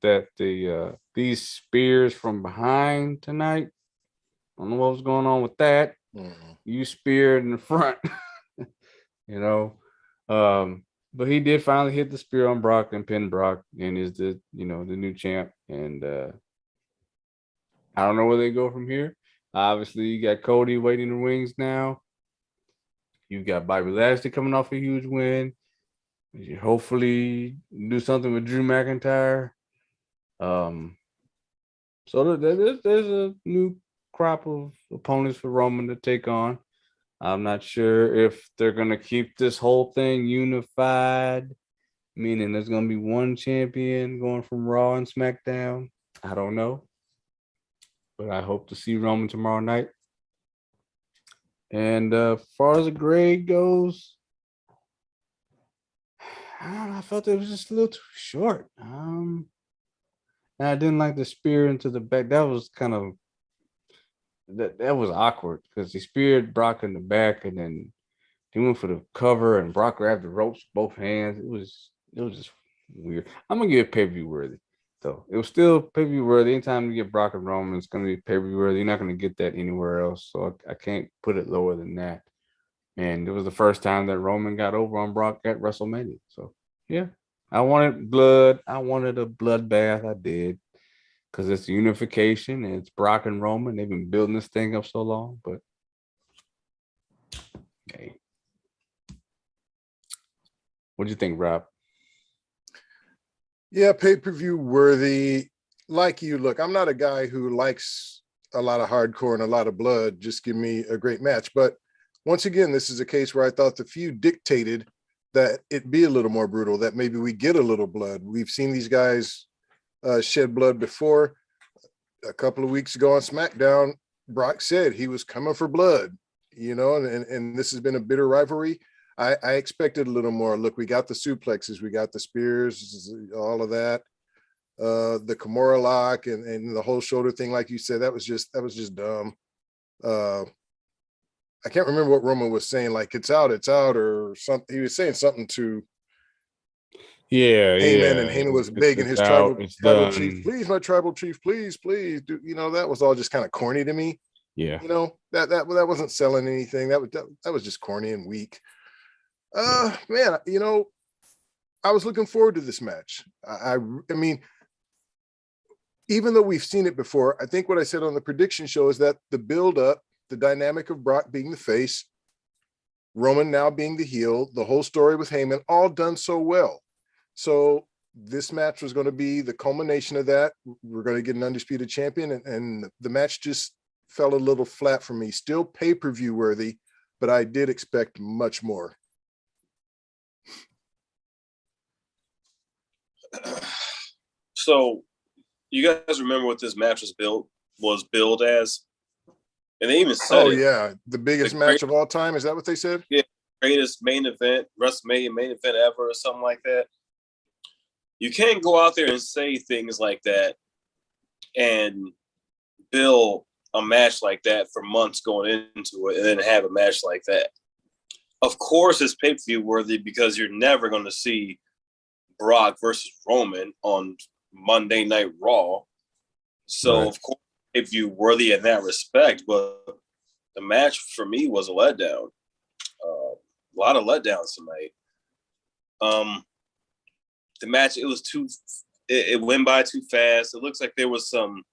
these spears from behind tonight. I don't know what was going on with that. You speared in the front, you know. But he did finally hit the spear on Brock and pin Brock, and is the new champ. And I don't know where they go from here. Obviously, you got Cody waiting in the wings now. You got Bobby Lashley coming off a huge win. You hopefully do something with Drew McIntyre. So there's a new crop of opponents for Roman to take on. I'm not sure if they're going to keep this whole thing unified, meaning there's going to be one champion going from Raw and SmackDown. I don't know. But I hope to see Roman tomorrow night. And as far as the grade goes, I don't know, I felt it was just a little too short. And I didn't like the spear into the back. That was kind of that was awkward because he speared Brock in the back, and then he went for the cover, and Brock grabbed the ropes with both hands. It was just weird. I'm gonna give it pay-per-view worthy. So it was still pay-per-view worthy. Anytime you get Brock and Roman, it's gonna be pay-per-view worthy. You're not gonna get that anywhere else. So I can't put it lower than that. And it was the first time that Roman got over on Brock at WrestleMania. So yeah, I wanted blood. I wanted a bloodbath. I did. Because it's unification and it's Brock and Roman. They've been building this thing up so long, but okay. What do you think, Rob? Yeah, pay-per-view worthy. Like you, look, I'm not a guy who likes a lot of hardcore and a lot of blood. Just give me a great match. But once again, this is a case where I thought the feud dictated that it be a little more brutal, that maybe we get a little blood. We've seen these guys shed blood before. A couple of weeks ago on SmackDown, Brock said he was coming for blood, and this has been a bitter rivalry. I expected a little more. Look, we got the suplexes, we got the spears, all of that, the Kimura lock and the whole shoulder thing, like you said, that was just dumb. I can't remember what Roman was saying, like it's out, or something. He was saying something to Heyman, and Heyman was begging his tribal chief, please, my tribal chief, please do. That was all just kind of corny to me. Yeah, that wasn't selling anything. That was just corny and weak. Man, I was looking forward to this match. I mean, even though we've seen it before, I think what I said on the prediction show is that the build up, the dynamic of Brock being the face, Roman now being the heel, the whole story with Heyman, all done so well. So this match was going to be the culmination of that. We're going to get an undisputed champion, and the match just fell a little flat for me. Still pay-per-view worthy, but I did expect much more. So you guys remember what this match was billed as? And they even said the biggest match of all time. Is that what they said? Yeah, greatest main event, WrestleMania main event ever, or something like that. You can't go out there and say things like that and bill a match like that for months going into it and then have a match like that. Of course, it's pay-per-view worthy because you're never going to see Brock versus Roman on Monday Night Raw. So, right. Of course, pay-per-view worthy in that respect, but the match for me was a letdown. A lot of letdowns tonight. The match, it went by too fast. It looks like there was some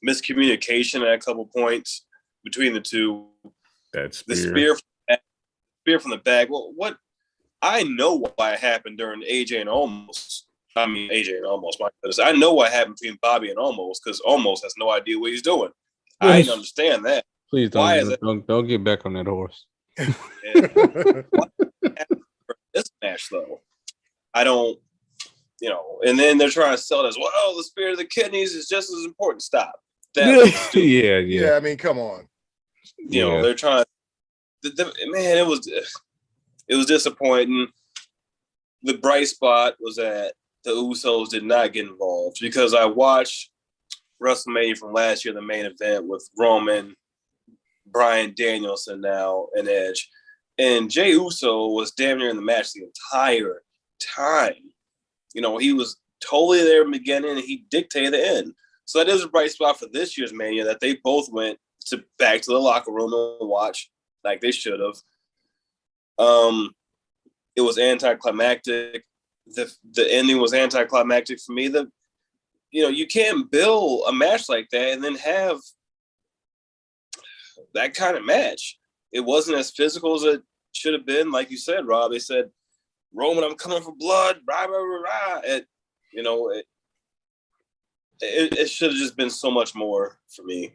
miscommunication at a couple points between the two. That's the spear from the back. Well, what I know what happened during AJ and Omos. I mean, AJ and Omos, my goodness. I know what happened between Bobby and Omos because Omos has no idea what he's doing. Yes. I didn't understand that. Please don't get back on that horse. This match, though, I don't, and then they're trying to sell it as, well, the spirit of the kidneys is just as important. Stop. Yeah. I mean, come on. They're trying. Man, it was disappointing. The bright spot was that the Usos did not get involved, because I watched WrestleMania from last year, the main event with Roman, Bryan Danielson now, and Edge. And Jey Uso was damn near in the match the entire time. You know, he was totally there in the beginning, and he dictated the end. So that is a bright spot for this year's Mania, that they both went back to the locker room and watched like they should have. It was anticlimactic. The ending was anticlimactic for me. You can't build a match like that and then have that kind of match. It wasn't as physical as it should have been. Like you said, Rob, they said, Roman, I'm coming for blood, rah, rah, rah, rah. It should have just been so much more for me.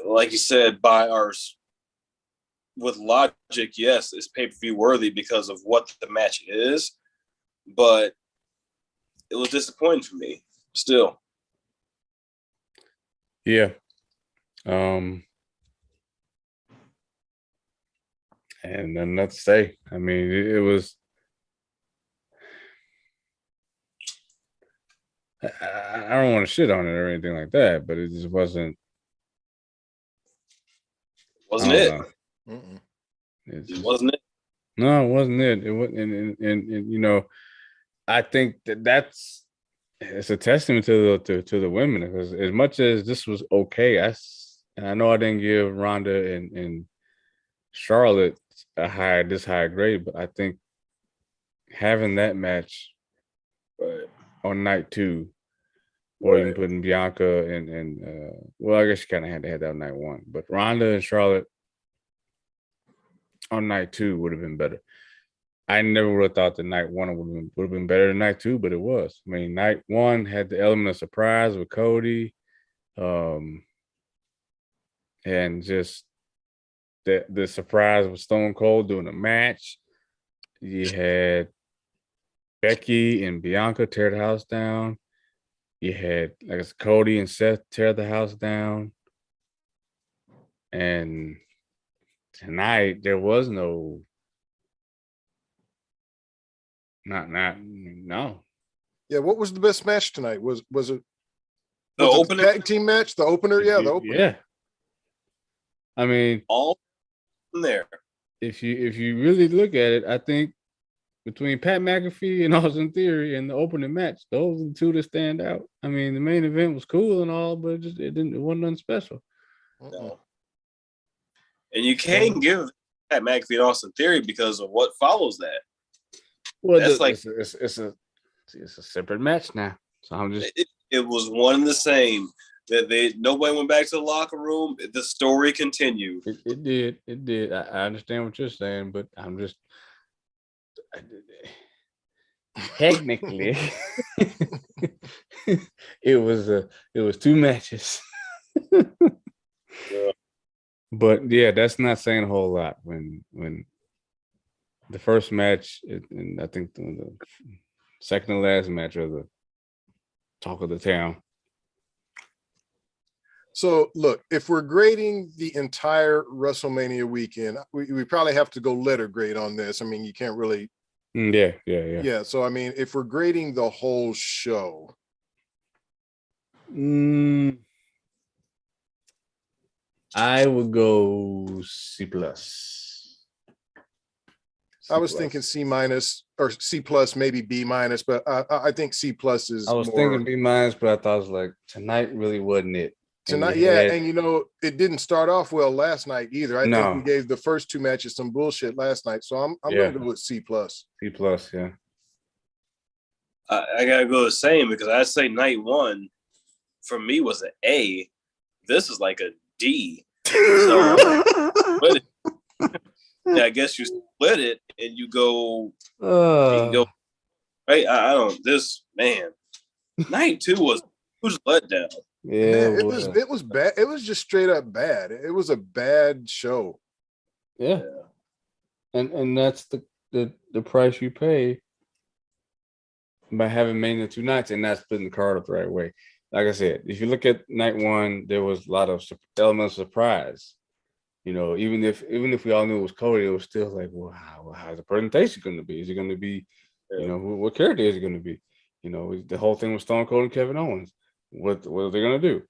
Like you said, with logic, yes, it's pay-per-view worthy because of what the match is, but it was disappointing for me still. Yeah. And then let's say, I mean, it was. I don't want to shit on it or anything like that, but it just wasn't. Wasn't it? It wasn't it? No, it wasn't it. It wasn't, and I think it's a testament to the women, because as much as this was okay, I know I didn't give Ronda and Charlotte this high grade, but I think having that match on night 2, or even putting Bianca and well, I guess you kind of had to have that on night 1, but Ronda and Charlotte on night 2 would have been better. I never would have thought that night 1 would have been better than night 2, but it was. I mean, night 1 had the element of surprise with Cody, and just the surprise with Stone Cold doing a match. You had Becky and Bianca tear the house down. You had, like I said, Cody and Seth tear the house down. And tonight there was no. No. Yeah, what was the best match tonight? Was it the opener? Tag team match? The opener? Yeah, the opener. Yeah. I mean, all in there. If you really look at it, I think between Pat McAfee and Austin Theory and the opening match, those are the two that stand out. I mean, the main event was cool and all, but it wasn't nothing special. No. And you can't give Pat McAfee and Austin Theory because of what follows that. Well, it's a separate match now. So I'm just it was one and the same. That nobody went back to the locker room. The story continued. It did. I understand what you're saying, but I'm just technically it was 2 matches. Yeah. But yeah, that's not saying a whole lot when the first match, and I think the second to last match are the talk of the town. So look, if we're grading the entire WrestleMania weekend, we probably have to go letter grade on this. I mean, you can't really. Yeah. Yeah. So I mean, if we're grading the whole show, I would go C+. I was thinking C- or C+, maybe B-, but I think C+ is. I was thinking B-, but I thought it was like tonight really wasn't it. Tonight, and it didn't start off well last night either. I think we gave the first 2 matches some bullshit last night, so I'm gonna go with C+. C+, yeah. I gotta go the same, because I say night 1 for me was an A. This is like a D. So I guess you split it and you go right. I don't. This man, night 2 was letdown. Yeah, it was bad. It was just straight up bad. It was a bad show. Yeah. And that's the price you pay by having Mania 2 nights and not splitting the card up the right way. Like I said, if you look at night 1, there was a lot of elements of surprise. Even if we all knew it was Cody, it was still like, well, how's the presentation going to be? Is it going to be You know, what character is it going to be? You know, the whole thing with Stone Cold and Kevin Owens. What are they going to do?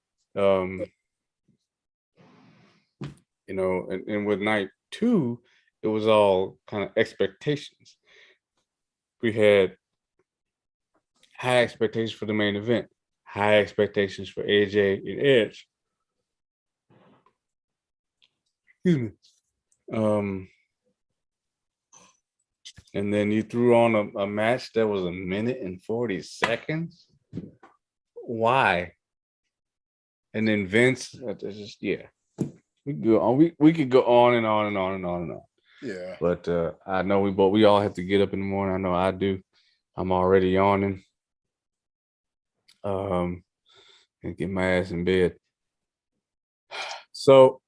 You know, and with night 2, it was all kind of expectations. We had high expectations for the main event, high expectations for AJ and Edge. Excuse me. And then you threw on a match that was 1 minute and 40 seconds. Why? And then Vince, just we could go on. We could go on and on and on and on and on. Yeah. But I know we all have to get up in the morning. I know I do. I'm already yawning. And get my ass in bed. So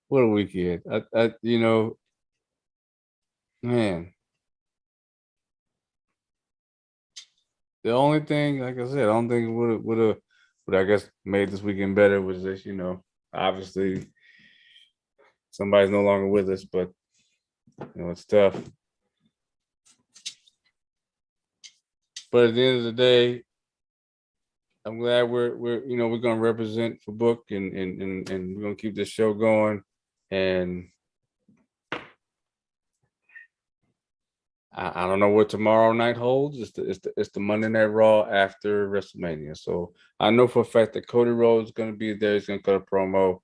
what a weekend. I you know, man. The only thing, like I said, I don't think would have I guess made this weekend better was this, you know, obviously somebody's no longer with us, but you know, it's tough. But at the end of the day, I'm glad we're you know, we're gonna represent for Book and we're gonna keep this show going. And I don't know what tomorrow night holds. It's the Monday Night Raw after WrestleMania. So I know for a fact that Cody Rhodes is gonna be there. He's gonna cut a promo.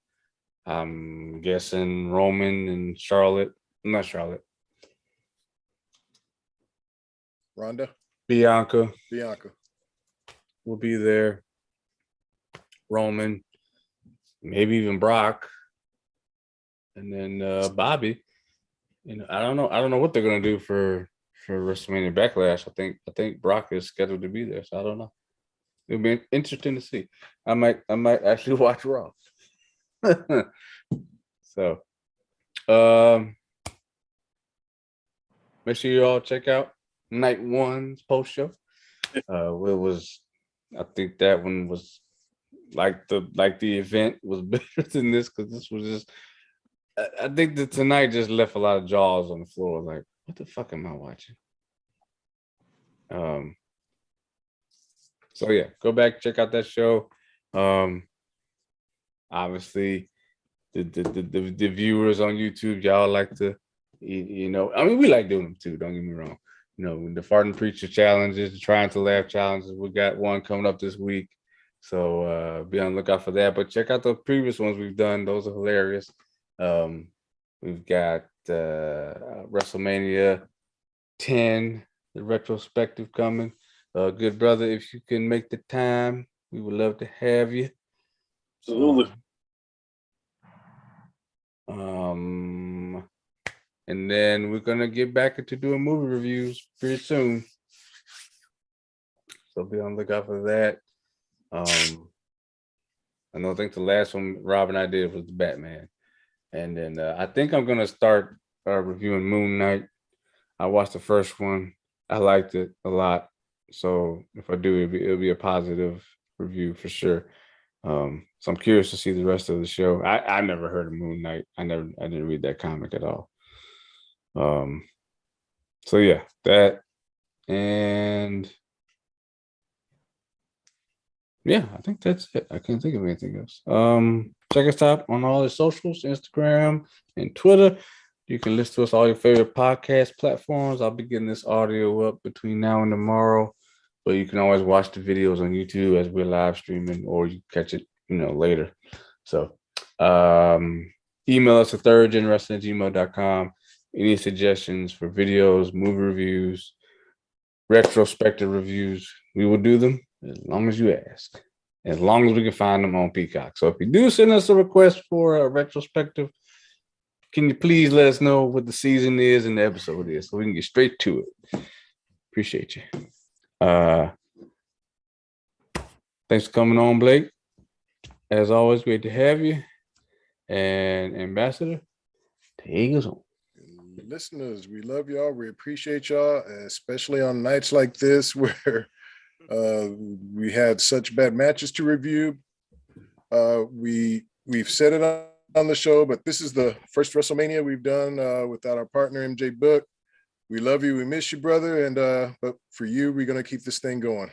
I'm guessing Roman and Charlotte. Not Charlotte. Ronda. Bianca will be there. Roman, maybe even Brock, and then Bobby. You know, I don't know what they're gonna do for WrestleMania Backlash. I think Brock is scheduled to be there, so I don't know. It'll be interesting to see. I might actually watch Raw. So, make sure you all check out Night 1's post show. I think that one was like the event was better than this, because this was just. I think that tonight just left a lot of jaws on the floor. Like, what the fuck am I watching? So yeah, go back, check out that show. Obviously, the viewers on YouTube, y'all like to, you know, I mean, we like doing them too. Don't get me wrong. You know, the Farting Preacher challenges, the Trying to Laugh challenges. We got one coming up this week, so be on the lookout for that. But check out the previous ones we've done; those are hilarious. We've got WrestleMania 10, the retrospective coming. Good brother, if you can make the time, we would love to have you. Absolutely. And then we're gonna get back into doing movie reviews pretty soon. So be on the lookout for that. I think the last one Rob and I did was the Batman. And then I think I'm gonna start reviewing Moon Knight. I watched the first one. I liked it a lot. So if I do, it'll be a positive review for sure. So I'm curious to see the rest of the show. I never heard of Moon Knight. I didn't read that comic at all. So yeah, that, and yeah, I think that's it. I can't think of anything else. Check us out on all the socials, Instagram and Twitter. You can listen to us all your favorite podcast platforms. I'll be getting this audio up between now and tomorrow, but you can always watch the videos on YouTube as we're live streaming, or you catch it, you know, later. So email us at thirdgenwrestling@gmail.com. Any suggestions for videos, movie reviews, retrospective reviews, we will do them as long as you ask, as long as we can find them on Peacock. So if you do send us a request for a retrospective, can you please let us know what the season is and the episode is, so we can get straight to it. Appreciate you. Thanks for coming on, Blake. As always, great to have you. And Ambassador, take us home. Listeners, we love y'all. We appreciate y'all, especially on nights like this where we had such bad matches to review. We've said it on the show, but this is the first WrestleMania we've done without our partner MJ Book. We love you. We miss you, brother. And but for you, we're gonna keep this thing going.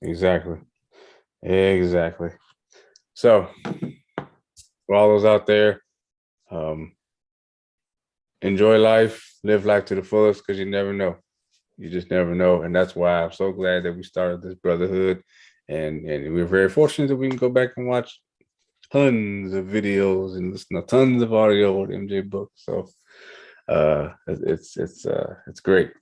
Exactly. So for all those out there, enjoy life, live life to the fullest, because you never know. You just never know. And that's why I'm so glad that we started this brotherhood. And we're very fortunate that we can go back and watch tons of videos and listen to tons of audio with MJ Book. So it's great.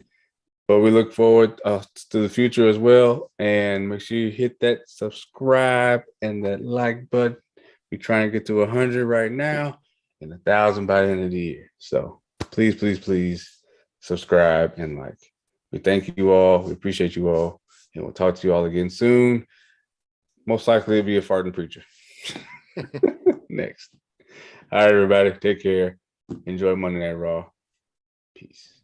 But we look forward to the future as well. And make sure you hit that subscribe and that like button. We're trying to get to 100 right now and 1,000 by the end of the year. So please subscribe and like. We thank you all. We appreciate you all. And we'll talk to you all again soon. Most likely it'll be a farting preacher. Next. All right, everybody. Take care. Enjoy Monday Night Raw. Peace.